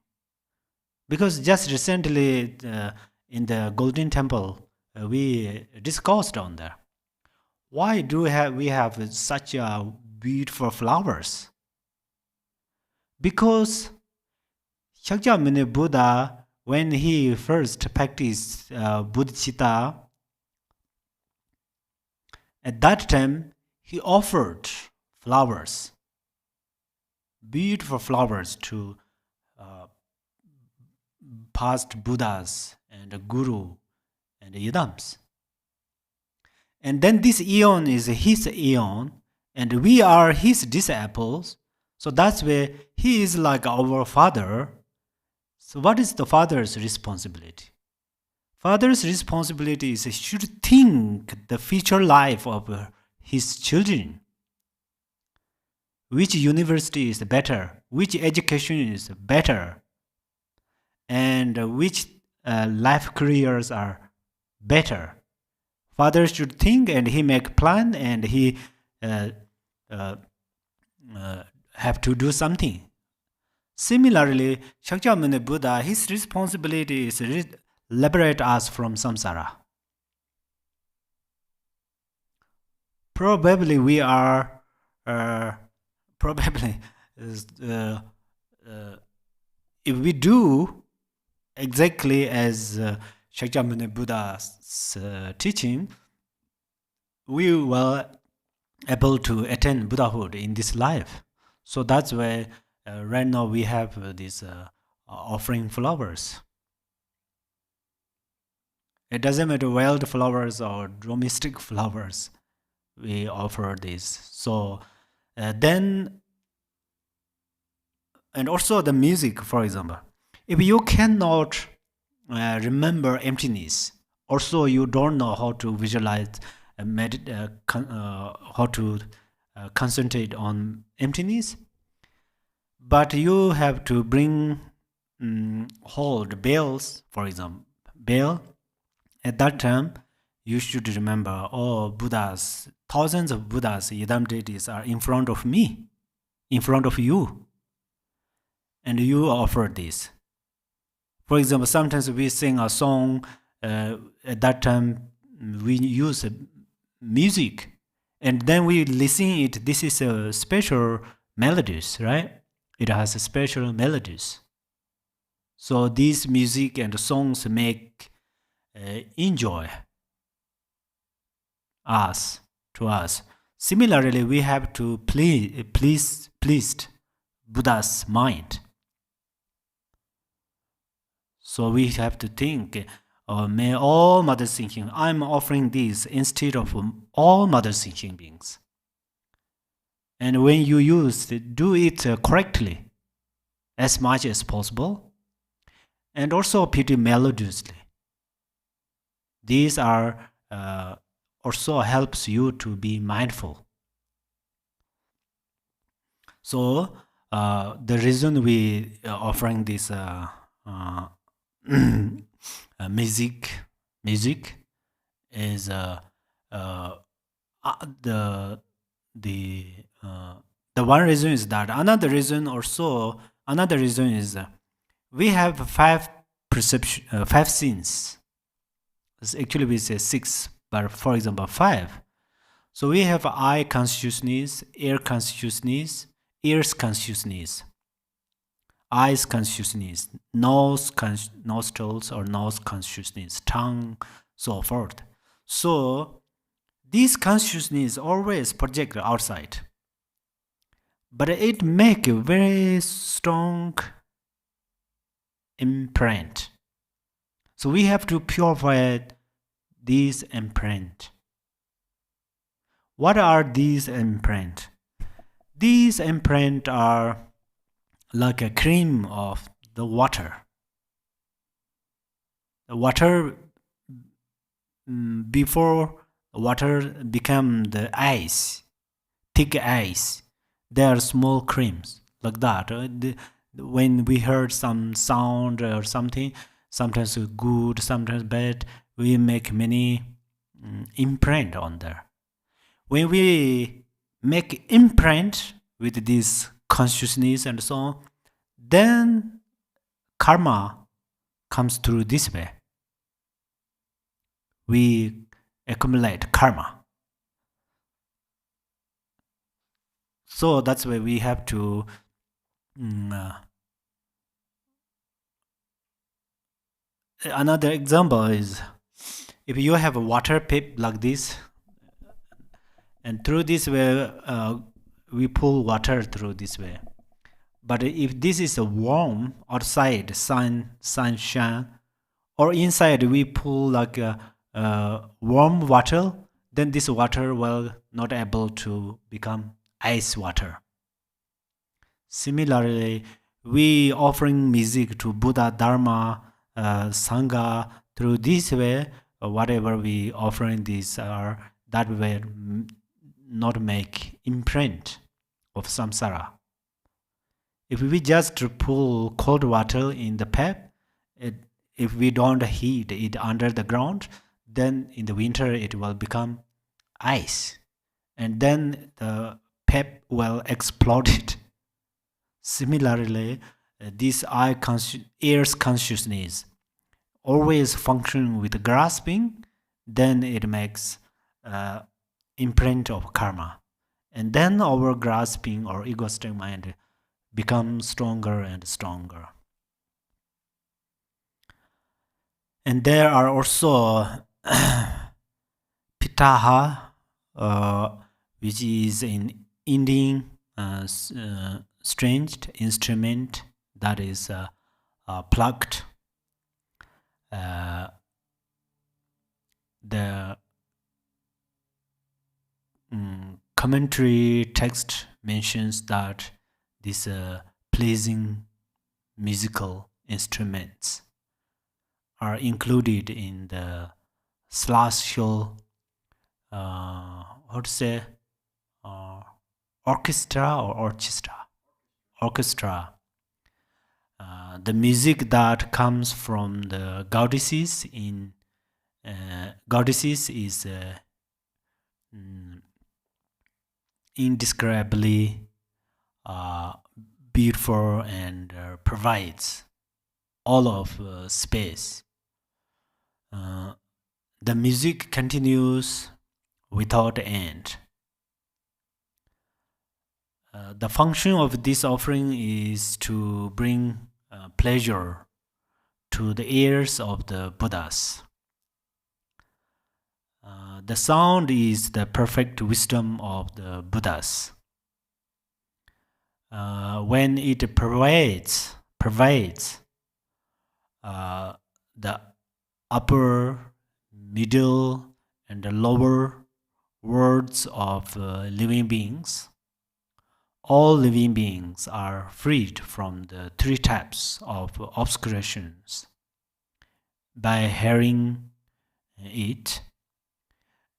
Because just recently in the Golden Temple, we discussed on there. Why do we have such beautiful flowers? Because Shakyamuni Buddha, when he first practiced bodhicitta, at that time he offered flowers, beautiful flowers to past Buddhas and Guru and Yidams. And then this eon is his eon, and we are his disciples. So that's where he is like our father. So what is the father's responsibility? Father's responsibility is he should think the future life of his children. Which university is better? Which education is better? And which life careers are better? Father should think and he make plan and he have to do something. Similarly, Shakyamuni Buddha, his responsibility is to liberate us from samsara. Probably we are, if we do exactly as Shakyamuni Buddha's teaching, we will able to attain Buddhahood in this life. So that's why right now we have this offering flowers. It doesn't matter wild flowers or domestic flowers, we offer this. So then, and also the music, for example. If you cannot remember emptiness, also you don't know how to visualize, how to concentrate on emptiness, but you have to bring, hold bells, for example, bell. At that time, you should remember, oh, Buddhas, thousands of Buddhas, Yidam deities are in front of me, in front of you, and you offer this. For example, sometimes we sing a song, at that time we use music, and then we listen it, this is a special melodies, right? It has a special melodies. So these music and songs make enjoy us, to us. Similarly, we have to please Buddha's mind. So we have to think, may all mother thinking, I'm offering this instead of all mother thinking beings. And when you use it, do it correctly as much as possible, and also pretty melodiously. These are also helps you to be mindful. So the reason we are offering this music is the one reason is that. Another reason is we have five sins. Actually we say six, but for example 5. So we have eye consciousness, ear consciousness, ears consciousness, eyes consciousness, nostrils or nose consciousness, tongue, so forth. So this consciousness always project outside, but it make a very strong imprint. So we have to purify these imprint. What are these imprint? These imprint are like a cream of the water. The water, before water become the ice, thick ice, there are small creams like that. When we heard some sound or something, sometimes good, sometimes bad, we make many imprint on there. When we make imprint with this consciousness and so on, then karma comes through this way. We accumulate karma. So that's why we have to another example is if you have a water pipe like this, and through this way we pull water through this way. But if this is a warm outside, sunshine, or inside we pull like a warm water, then this water will not able to become ice water. Similarly, we offering music to Buddha, Dharma, Sangha. Through this way, whatever we offering these are, that way not make imprint of samsara. If we just pull cold water in the pipe, if we don't heat it under the ground, then in the winter it will become ice, and then the pipe will explode. Similarly, this ear's consciousness always function with grasping, then it makes imprint of karma, and then our grasping or egoistic mind becomes stronger and stronger. And there are also pitaha, which is in Indian stringed instrument that is plucked. The commentary text mentions that these pleasing musical instruments are included in the celestial orchestra. The music that comes from the goddesses is indescribably beautiful and provides all of space. The music continues without end. The function of this offering is to bring pleasure to the ears of the Buddhas. The sound is the perfect wisdom of the Buddhas. When it pervades the upper, middle, and the lower worlds of living beings, all living beings are freed from the three types of obscurations by hearing it,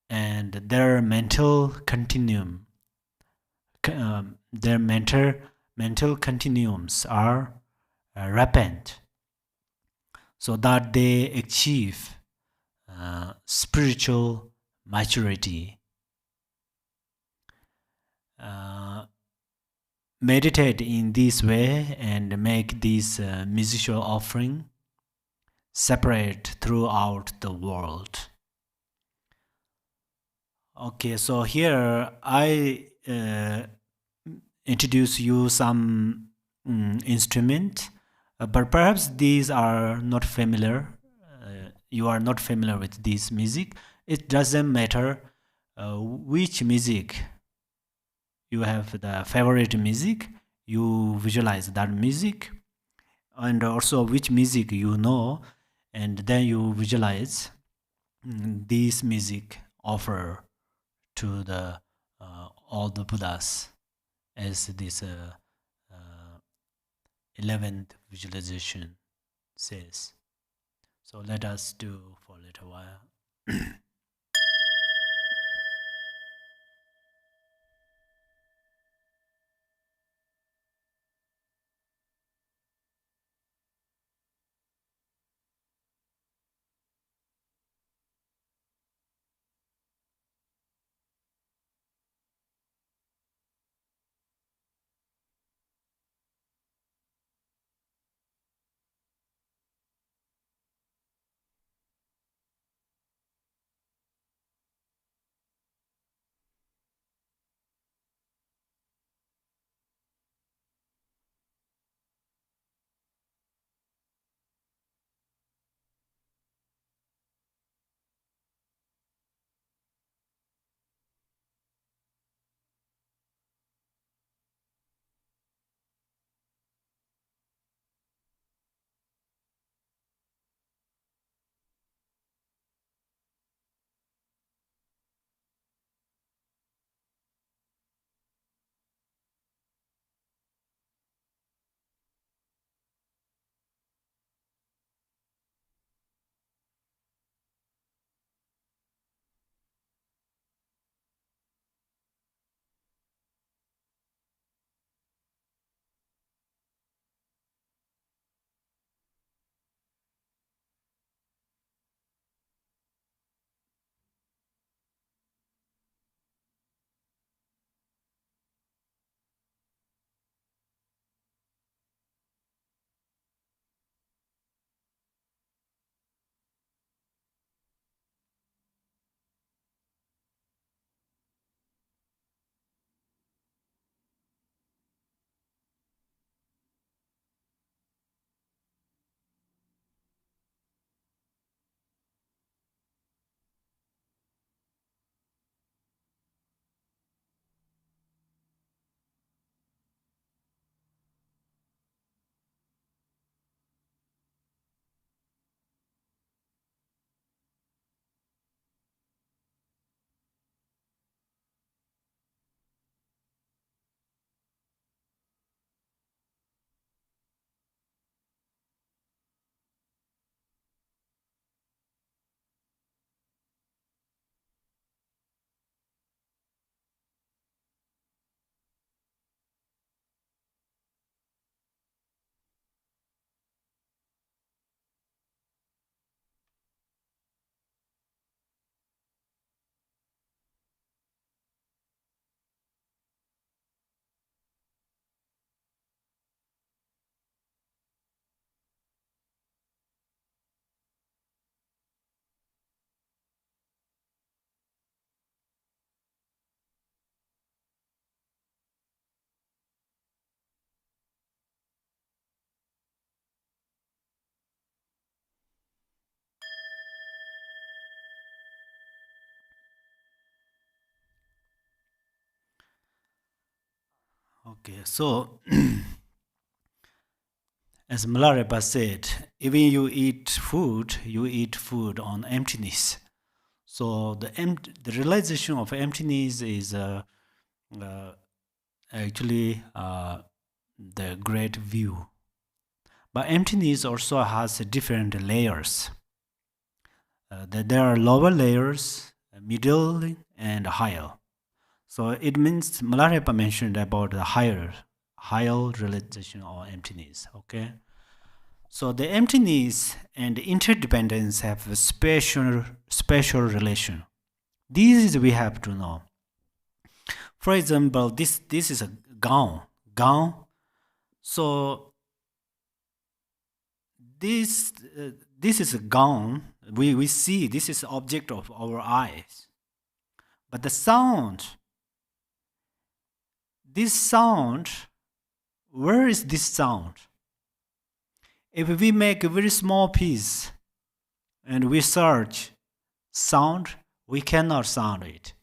and their mental continuum, their mental continuums are rapid, so that they achieve spiritual maturity. Meditate in this way and make this musical offering separate throughout the world. Okay, so here I introduce you some instrument, but perhaps these are not familiar. You are not familiar with this music. It doesn't matter. which music you have the favorite music, you visualize that music, and also which music you know, and then you visualize this music offer to the all the Buddhas as this 11th visualization says. So let us do for a little while. Okay, so as Milarepa said, even you eat food on emptiness. So the realization of emptiness is actually the great view. But emptiness also has different layers. There are lower layers, middle, and higher. So it means Milarepa mentioned about the higher realization or emptiness. Okay. So the emptiness and interdependence have a special relation. This is we have to know. For example, this is a gown. So this is a gown. We see this is object of our eyes. But the sound, where is this sound? If we make a very small piece and we search sound, we cannot sound it.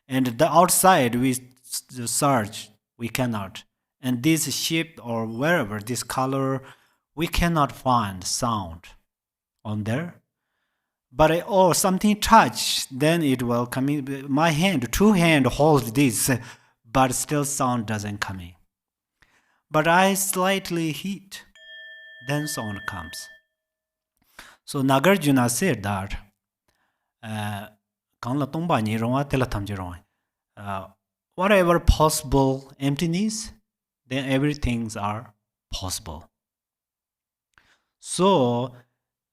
And the outside we search, we cannot. And this shape or wherever, this color, we cannot find sound on there. But or something touch, then it will come in. My hand, two hand hold this, but still sound doesn't come in. But I slightly hit, then sound comes. So Nagarjuna said that whatever possible emptiness, then everything's are possible. So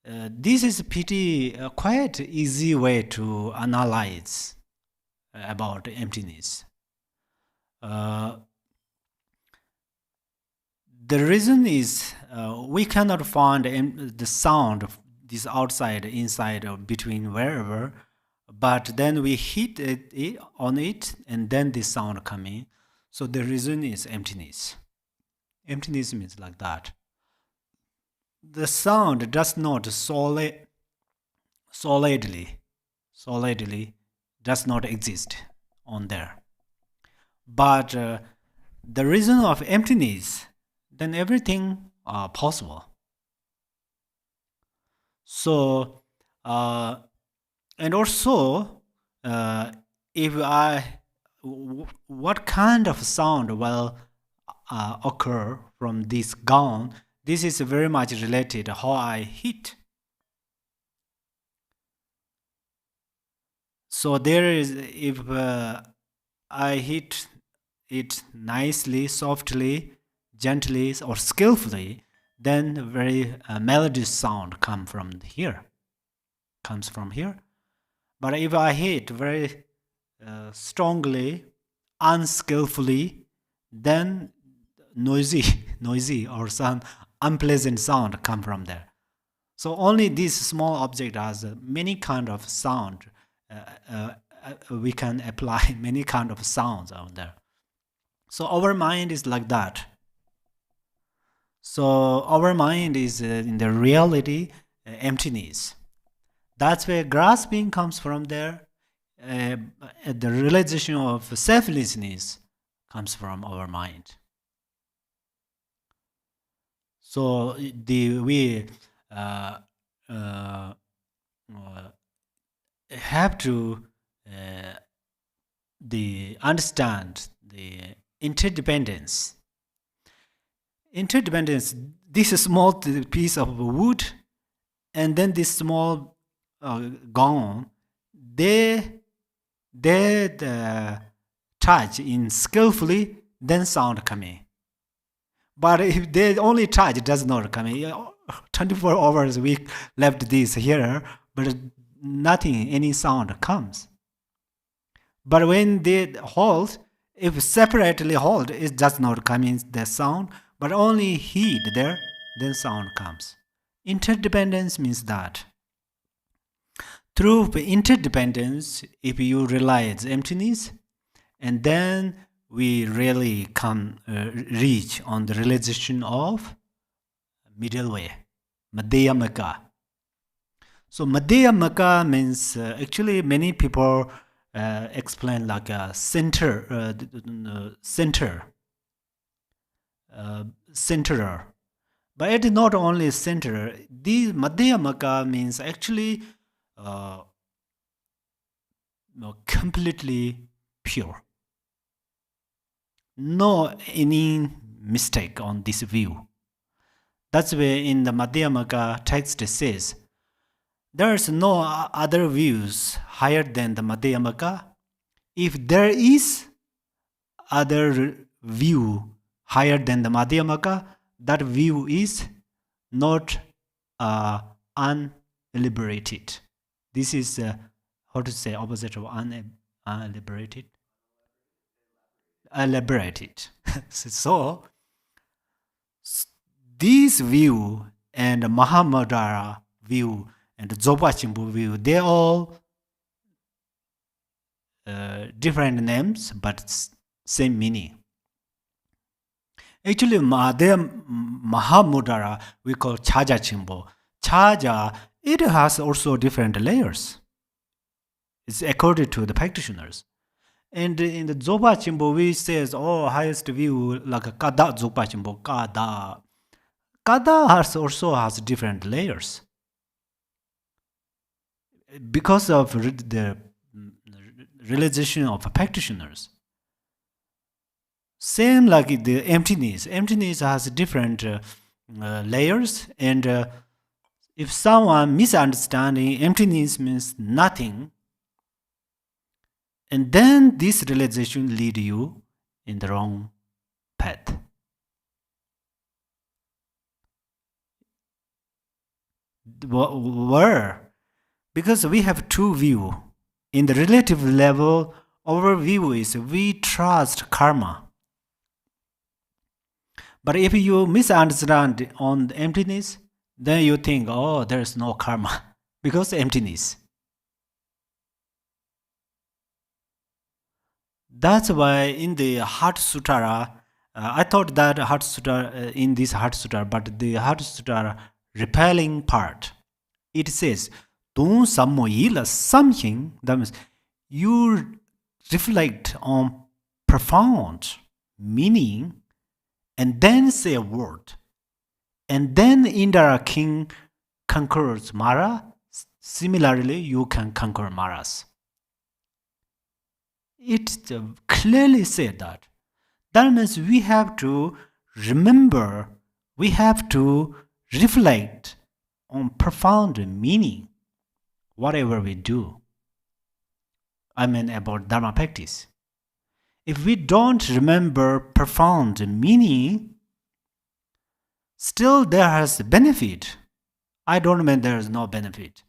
this is pretty quite easy way to analyze about emptiness. The reason is we cannot find the sound of this outside, inside, or between wherever, but then we hit it on it, and then the sound coming. So the reason is emptiness. Emptiness means like that. The sound does not solidly does not exist on there. But the reason of emptiness, then everything possible. So and also what kind of sound will occur from this gong? This is very much related to how I hit. So there is, if I hit it nicely, softly, gently, or skillfully, then a very melodious sound comes from here. But if I hit very strongly, unskillfully, then noisy or some unpleasant sound come from there. So only this small object has many kind of sound. We can apply many kind of sounds out there. So our mind is like that. So our mind is in the reality emptiness. That's where grasping comes from there. The realization of selflessness comes from our mind. So we have to understand the interdependence. Interdependence, this small piece of wood and then this small gong, they touch in skillfully, then sound coming. But if they only touch, it does not come in. 24 hours we left this here, but nothing, any sound comes. But when they hold, if separately hold, it does not come in the sound, but only heat there, then sound comes. Interdependence means that. Through interdependence, if you realize emptiness, and then we really can reach on the realization of middle way, Madhyamaka. So Madhyamaka means actually many people explain like a centerer. But it is not only centerer. The Madhyamaka means actually completely pure. No any mistake on this view. That's why in the Madhyamaka text it says, there is no other views higher than the Madhyamaka. If there is other view higher than the Madhyamaka, that view is not unliberated. This is how to say opposite of unliberated. Liberated. So this view and Mahamudra view and Dzogpa Chimbu view, they're all different names but same meaning. Actually, Mahamudra we call Chaja Chimbo. Chaja, it has also different layers. It's according to the practitioners. And in the Zopa Chimbo, we says, oh, highest view like a Kada Zopa Chimbo, Kada. Kada also has different layers because of the realization of practitioners. Same like the emptiness. Emptiness has different layers, and if someone misunderstanding emptiness means nothing, and then this realization lead you in the wrong path. Where? Because we have two views. In the relative level, our view is we trust karma. But if you misunderstand on the emptiness, then you think, oh, there's no karma because emptiness. That's why in the Heart Sutra, I thought that Heart Sutra, in this Heart Sutra, but the Heart Sutra repelling part, it says, don't something, that means you reflect on profound meaning and then say a word. And then Indra king conquers Mara. Similarly, you can conquer Maras. It clearly said that. That means we have to remember, we have to reflect on profound meaning, whatever we do. I mean about Dharma practice. If we don't remember profound meaning, still there has benefit. I don't mean there is no benefit.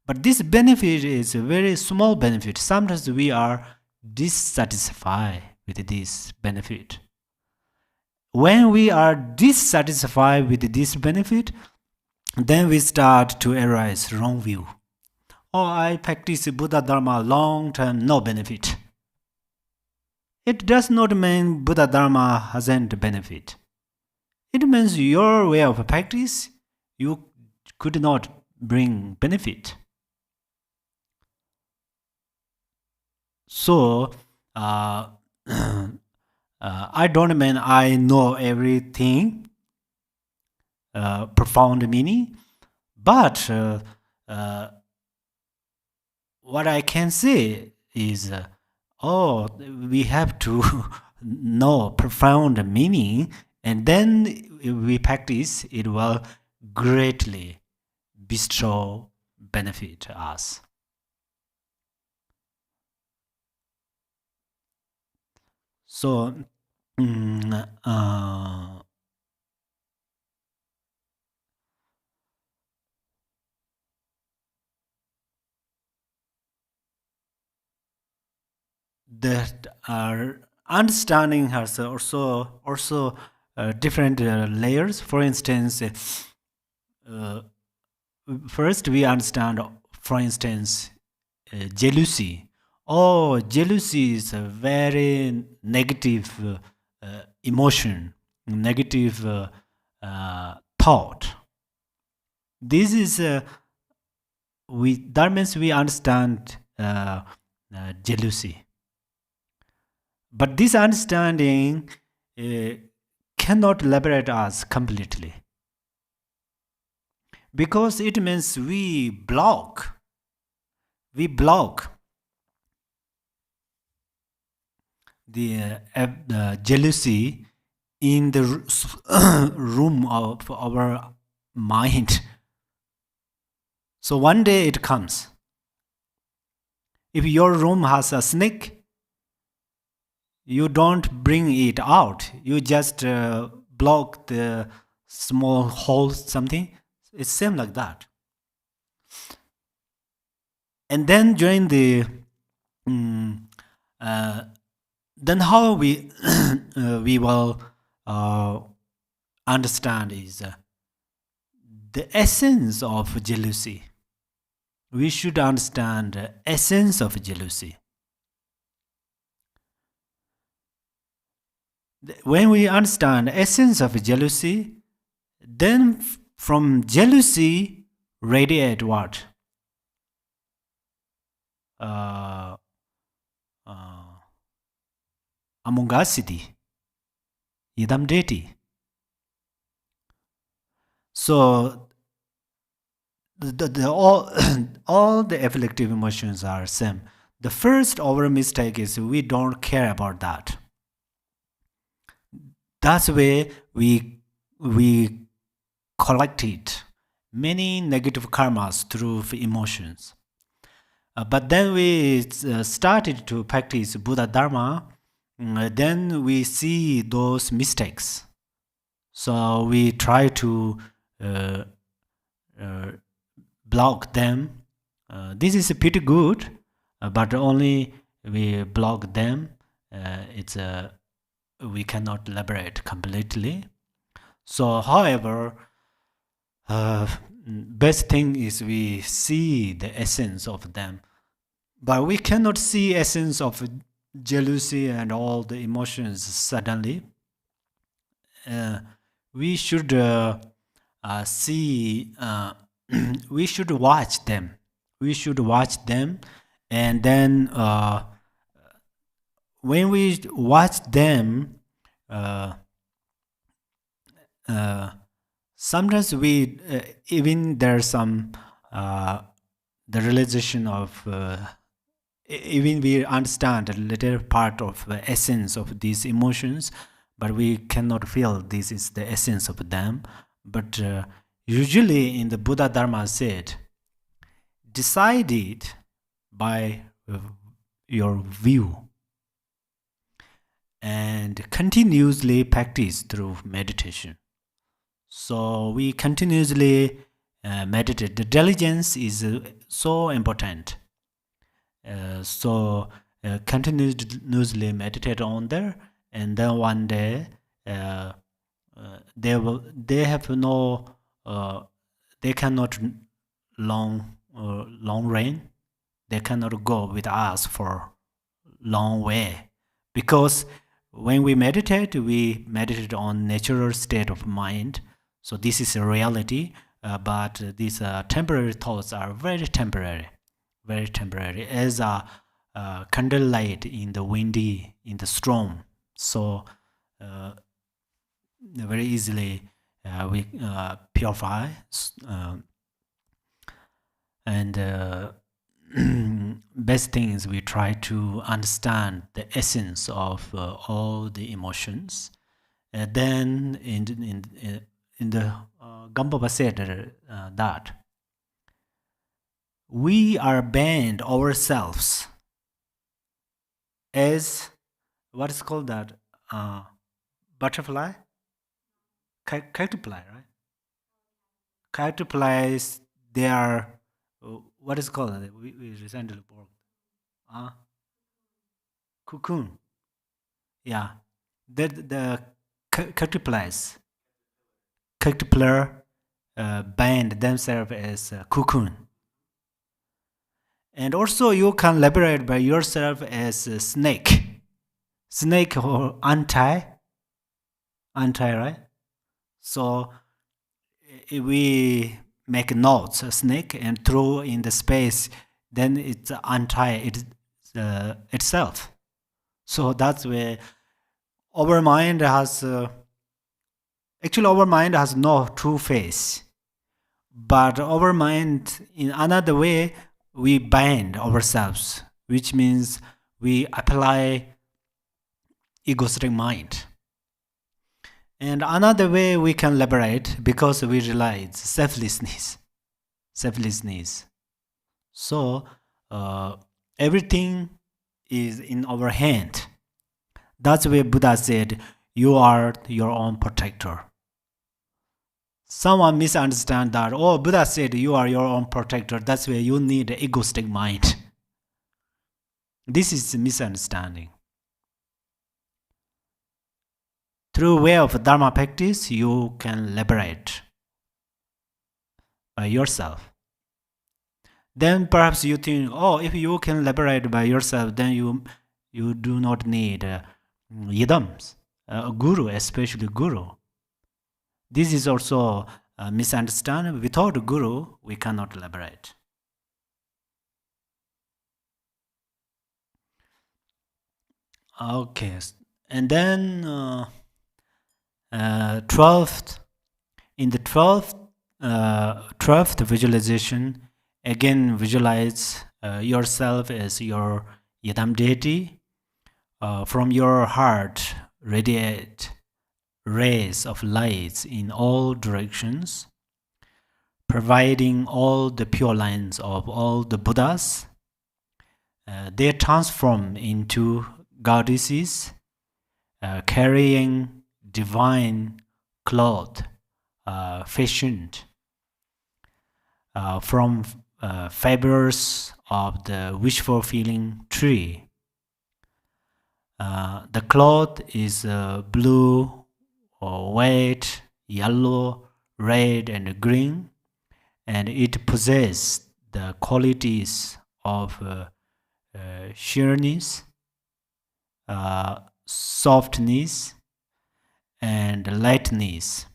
But this benefit is a very small benefit. Sometimes we are dissatisfied with this benefit. When we are dissatisfied with this benefit, then we start to arise wrong view. Oh, I practice Buddha Dharma long term, no benefit. It does not mean Buddha Dharma hasn't benefit. It means your way of practice, you could not bring benefit. So, I don't mean I know everything, profound meaning, but what I can say is, we have to know profound meaning, and then if we practice, it will greatly bestow benefit us. So, that understanding has also different layers. For instance, first we understand, for instance, jealousy. Oh, jealousy is a very negative emotion, negative thought. This is that means we understand jealousy. But this understanding cannot liberate us completely, because it means we block the jealousy in the room of our mind. So one day it comes. If your room has a snake, you don't bring it out. You just block the small hole, something. It's same like that. And then during the then how we we will understand is the essence of jealousy. We should understand the essence of jealousy. When we understand the essence of jealousy, then from jealousy radiate what? amongasiddhi, idam deti. So all the afflictive emotions are same. The first our mistake is we don't care about that. That's where we collected many negative karmas through emotions. But then we started to practice Buddha Dharma, then we see those mistakes. So we try to block them. This is pretty good, but only we block them. We cannot liberate completely. So, however, best thing is we see the essence of them, but we cannot see essence of jealousy and all the emotions suddenly. We should see. We should watch them. We should watch them, and then when we watch them, sometimes we even there's some the realization of even we understand a little part of the essence of these emotions, but we cannot feel this is the essence of them. But usually in the Buddha Dharma said, decided by your view and continuously practice through meditation. So we continuously meditate. The diligence is so important. So continuously meditate on there, and then one day they cannot long reign. They cannot go with us for long way, because when we meditate on natural state of mind. So this is a reality, but these temporary thoughts are very temporary, as a candlelight in the storm. So very easily we purify, and best thing is we try to understand the essence of all the emotions. Then in the Gambapa said that we are banned ourselves as what is called that butterfly, caterpillar, right? Caterpillars, they are what is called? We recently worked. Cocoon. Yeah, the caterpillar bind themselves as a cocoon. And also you can liberate by yourself as a snake or anti, right? So if we make knots, a snake, and throw in the space, then it's untie itself. So that's where our mind has actually our mind has no true face, but our mind in another way we bind ourselves, which means we apply egoistic mind. And another way we can liberate, because we realize selflessness. So everything is in our hand. That's why Buddha said, you are your own protector. Someone misunderstand that. Oh, Buddha said you are your own protector. That's why you need an egoistic mind. This is a misunderstanding. Through way of Dharma practice, you can liberate by yourself. Then perhaps you think, oh, if you can liberate by yourself, then you do not need yidams, guru, especially guru. This is also a misunderstanding. Without a guru, we cannot liberate. Okay, And then 12th, in the 12th visualization, again visualize yourself as your Yidam deity. From your heart radiate rays of lights in all directions, providing all the pure lines of all the Buddhas. They transform into goddesses carrying divine cloth fashioned from fibers of the wish-fulfilling tree. The cloth is blue, or white, yellow, red, and green, and it possesses the qualities of sheerness, softness, and lightness.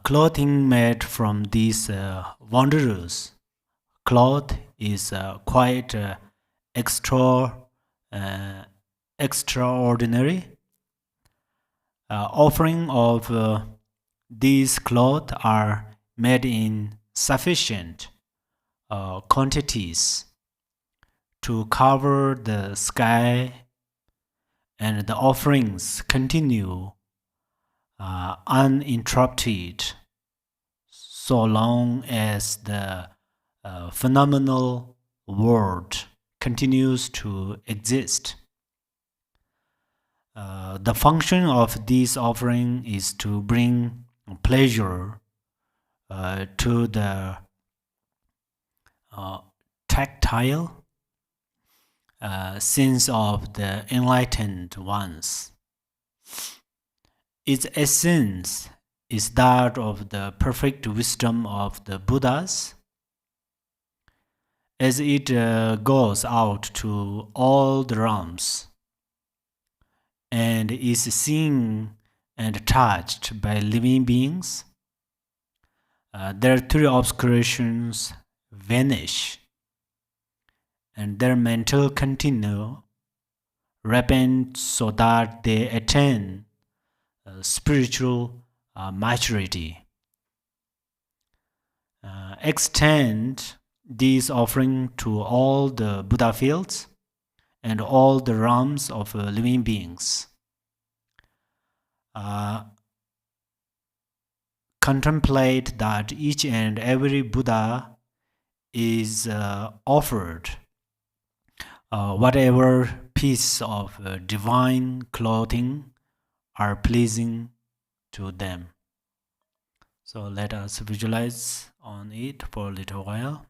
Clothing made from these wondrous cloth is quite extraordinary. Offering of these cloth are made in sufficient quantities to cover the sky, and the offerings continue uninterrupted so long as the phenomenal world continues to exist. The function of this offering is to bring pleasure to the tactile sense of the enlightened ones. Its essence is that of the perfect wisdom of the Buddhas, as it goes out to all the realms and is seen and touched by living beings. Their three obscurations vanish, and their mental continue repent so that they attain spiritual maturity. Extend this offering to all the Buddha fields and all the realms of living beings. Contemplate that each and every Buddha is offered whatever piece of divine clothing are pleasing to them. So let us visualize on it for a little while.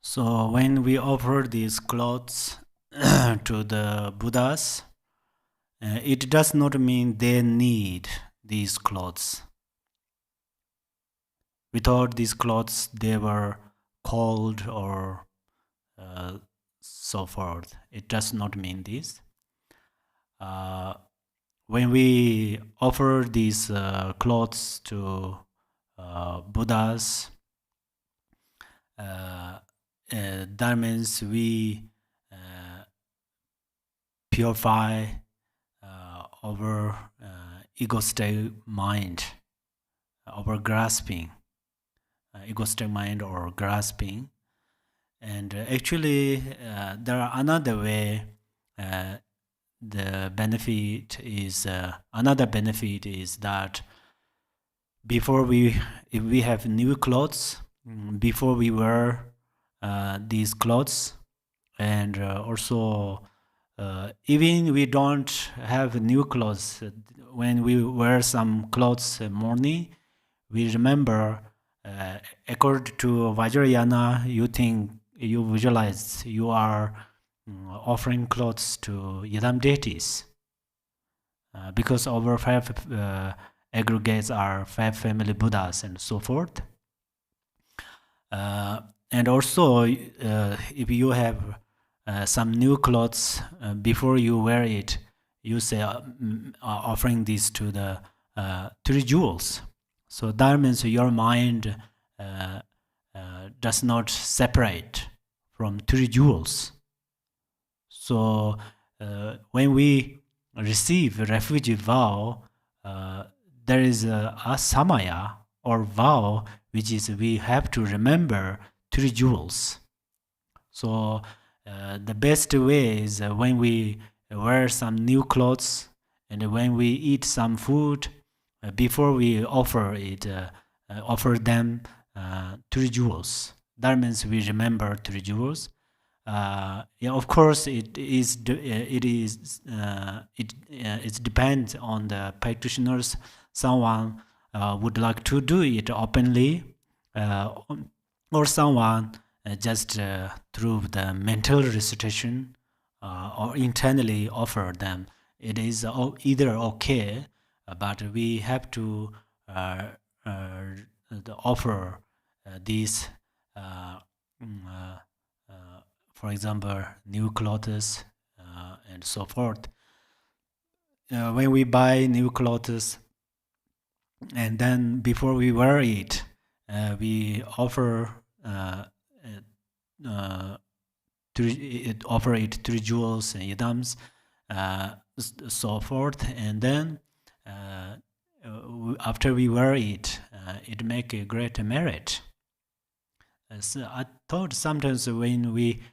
So when we offer these clothes to the Buddhas, it does not mean they need these clothes. Without these clothes, they were cold or so forth. It does not mean this. When we offer these clothes to Buddhas, that means we purify our egoistic mind, our grasping, egoistic mind or grasping. And actually, there are another way. The benefit is another benefit is that if we have new clothes, before we wear these clothes, and also even we don't have new clothes, when we wear some clothes morning, we remember according to Vajrayana, you visualize you are offering clothes to Yidam deities, because our five aggregates are 5 family Buddhas and so forth. And also, if you have some new clothes, before you wear it, you say offering this to the 3 jewels. So that means your mind does not separate from 3 jewels. So when we receive a refugee vow, there is a samaya or vow, which is we have to remember 3 jewels. So the best way is when we wear some new clothes and when we eat some food, before we offer it, offer them 3 jewels. That means we remember 3 jewels. Of course, it depends on the practitioners. Someone would like to do it openly, or someone just through the mental recitation or internally offer them. It is either okay, but we have to offer these. For example, new clothes and so forth. When we buy new clothes, and then before we wear it, we offer offer it 3 jewels and yidams, so forth, and then after we wear it, it make a great merit. So I thought sometimes when we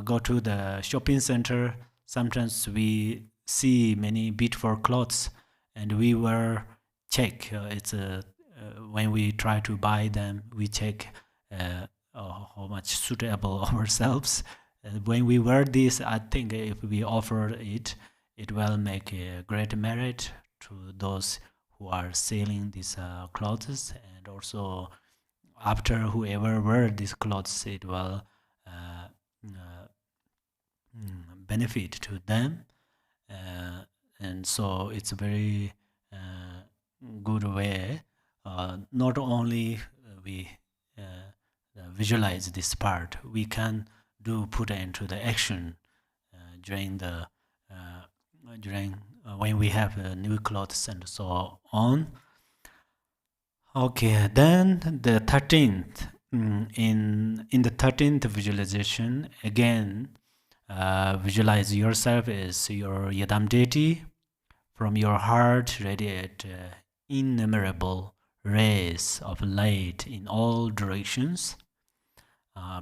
go to the shopping center, sometimes we see many beautiful clothes, and we were check. When we try to buy them, we check how much suitable ourselves. When we wear this, I think if we offer it, it will make a great merit to those who are selling these clothes, and also after whoever wear these clothes, it will benefit to them, and so it's a very good way. Not only we visualize this part, we can put into the action during when we have new clothes and so on. Okay, then the 13th, in the 13th visualization, again, visualize yourself as your Yadam deity. From your heart radiate innumerable rays of light in all directions,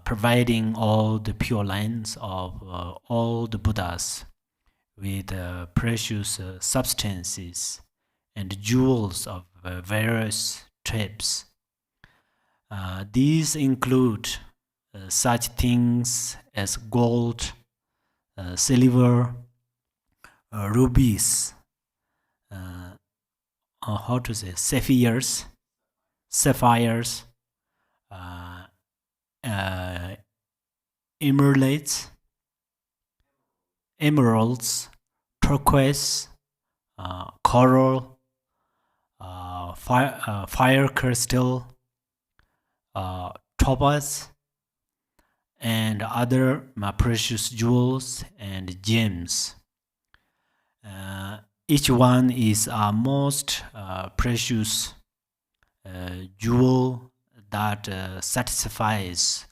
providing all the pure lines of all the Buddhas with precious substances and jewels of various types. These include such things as gold, silver, rubies, sapphires, emeralds, turquoise, coral, fire crystal, topaz, and other precious jewels and gems. Each one is a most precious jewel that satisfies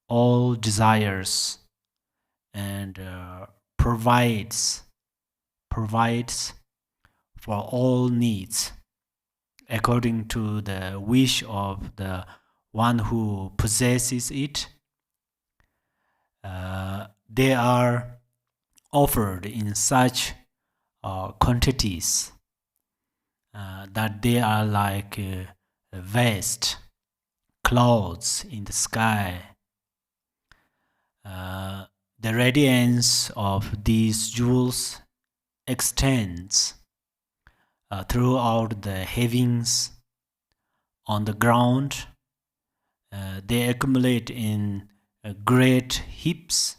all desires and provides for all needs according to the wish of the one who possesses it. They are offered in such quantities that they are like vast clouds in the sky. The radiance of these jewels extends throughout the heavens. On the ground, they accumulate in great heaps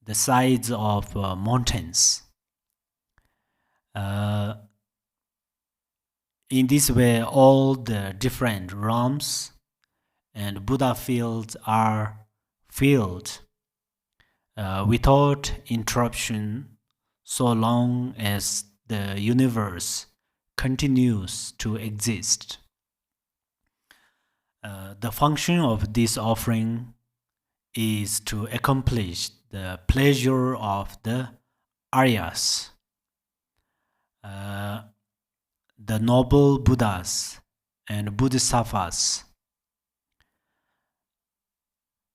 the size of mountains. In this way, all the different realms and Buddha fields are filled without interruption so long as the universe continues to exist. The function of this offering is to accomplish the pleasure of the Aryas, the noble Buddhas and Bodhisattvas.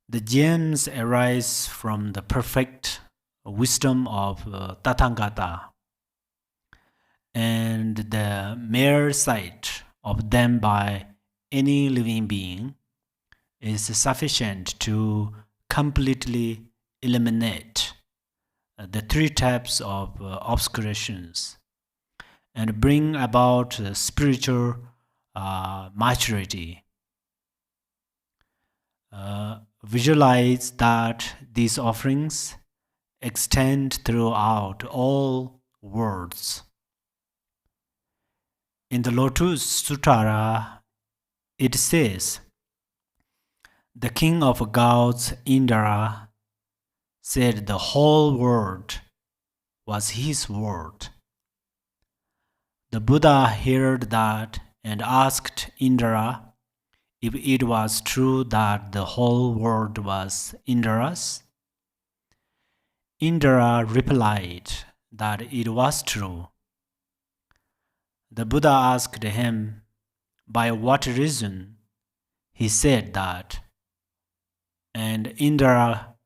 The gems arise from the perfect wisdom of Tathagata, and the mere sight of them by any living being is sufficient to completely eliminate the three types of obscurations and bring about spiritual maturity. Visualize that these offerings extend throughout all worlds. In the Lotus Sutra, it says, "The king of gods, Indra, said the whole world was his world." The Buddha heard that and asked Indra if it was true that the whole world was Indra's. Indra replied that it was true. The Buddha asked him by what reason he said that, and Indra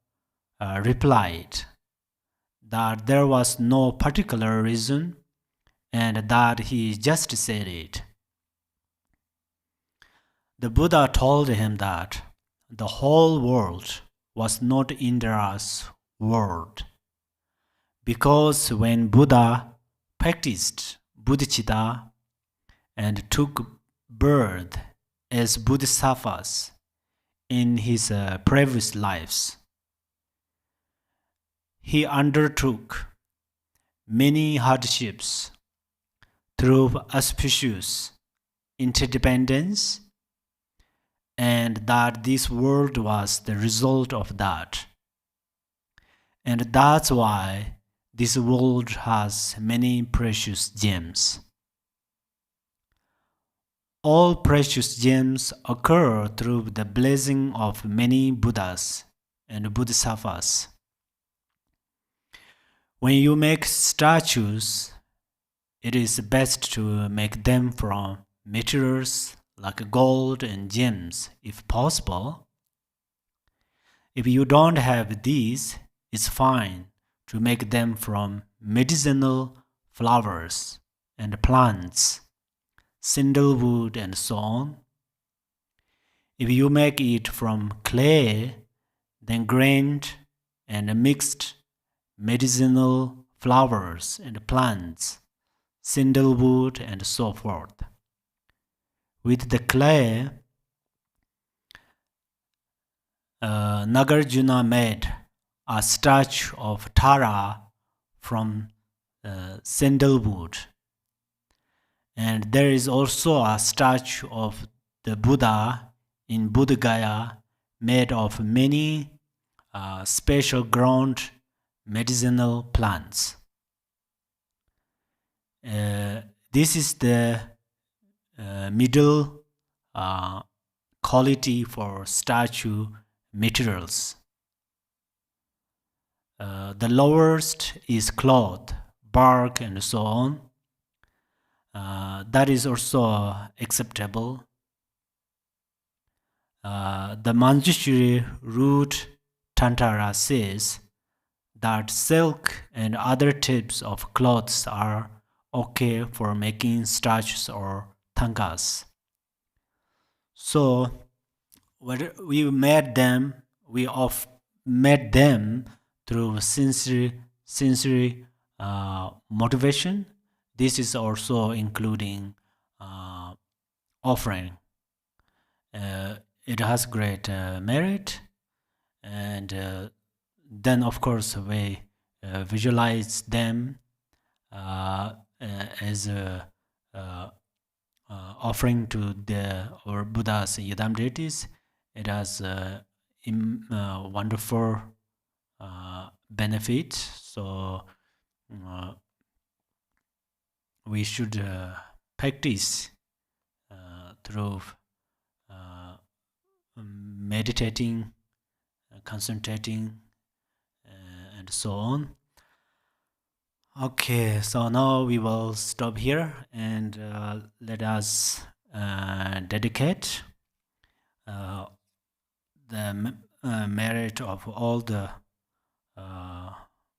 replied that there was no particular reason and that he just said it. The Buddha told him that the whole world was not Indra's world, because when Buddha practiced bodhicitta and took birth as bodhisattvas in his previous lives, he undertook many hardships through auspicious interdependence, and that this world was the result of that. And that's why this world has many precious gems. All precious gems occur through the blessing of many Buddhas and Bodhisattvas. When you make statues, it is best to make them from materials like gold and gems, if possible. If you don't have these, it's fine to make them from medicinal flowers and plants, sandalwood, and so on. If you make it from clay, then grind and mixed medicinal flowers and plants, sandalwood, and so forth. With the clay, Nagarjuna made a statue of Tara from sandalwood. And there is also a statue of the Buddha in Bodh Gaya made of many special ground medicinal plants. This is the middle quality for statue materials. The lowest is cloth, bark, and so on. That is also acceptable. The Manjushri root Tantara says that silk and other types of cloths are okay for making statues or tangas. So we made them through sincere motivation. This is also including offering. It has great merit, and then of course we visualize them as a offering to our Buddhas, Yidam deities. It has wonderful benefit. So we should practice through meditating, concentrating, and so on. Okay, so now we will stop here and let us dedicate the merit of all the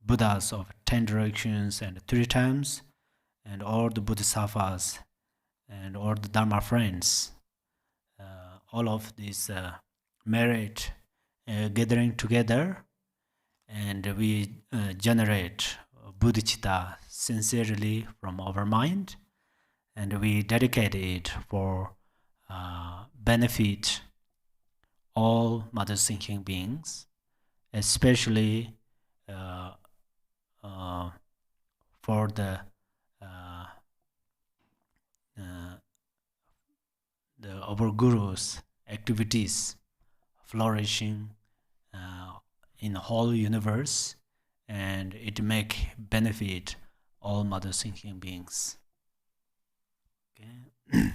Buddhas of 10 directions and 3 times, and all the Bodhisattvas and all the Dharma friends. All of this merit gathering together, and we generate bodhicitta sincerely from our mind, and we dedicate it for benefit all mother thinking beings, especially for our gurus' activities flourishing in the whole universe, and it make benefit all mother thinking beings. Okay.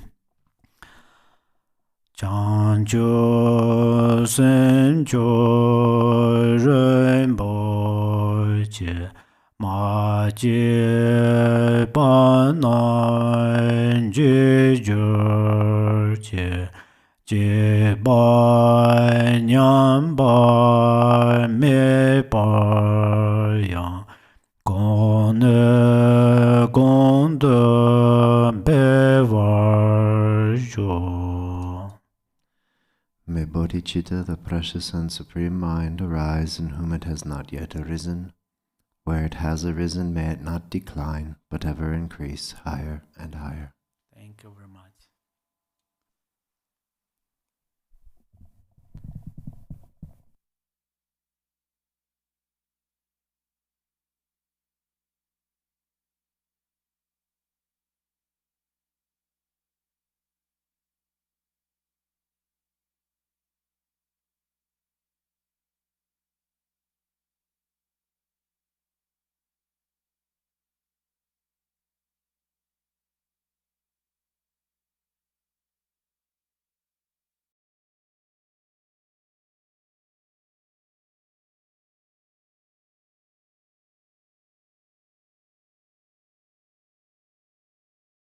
Chancho sencho renpo che ma je panan je jor che je ba nyam ba me ba yang gong ne gong de be var jo. May bodhicitta, the precious and supreme mind, arise in whom it has not yet arisen. Where it has arisen, may it not decline, but ever increase higher and higher.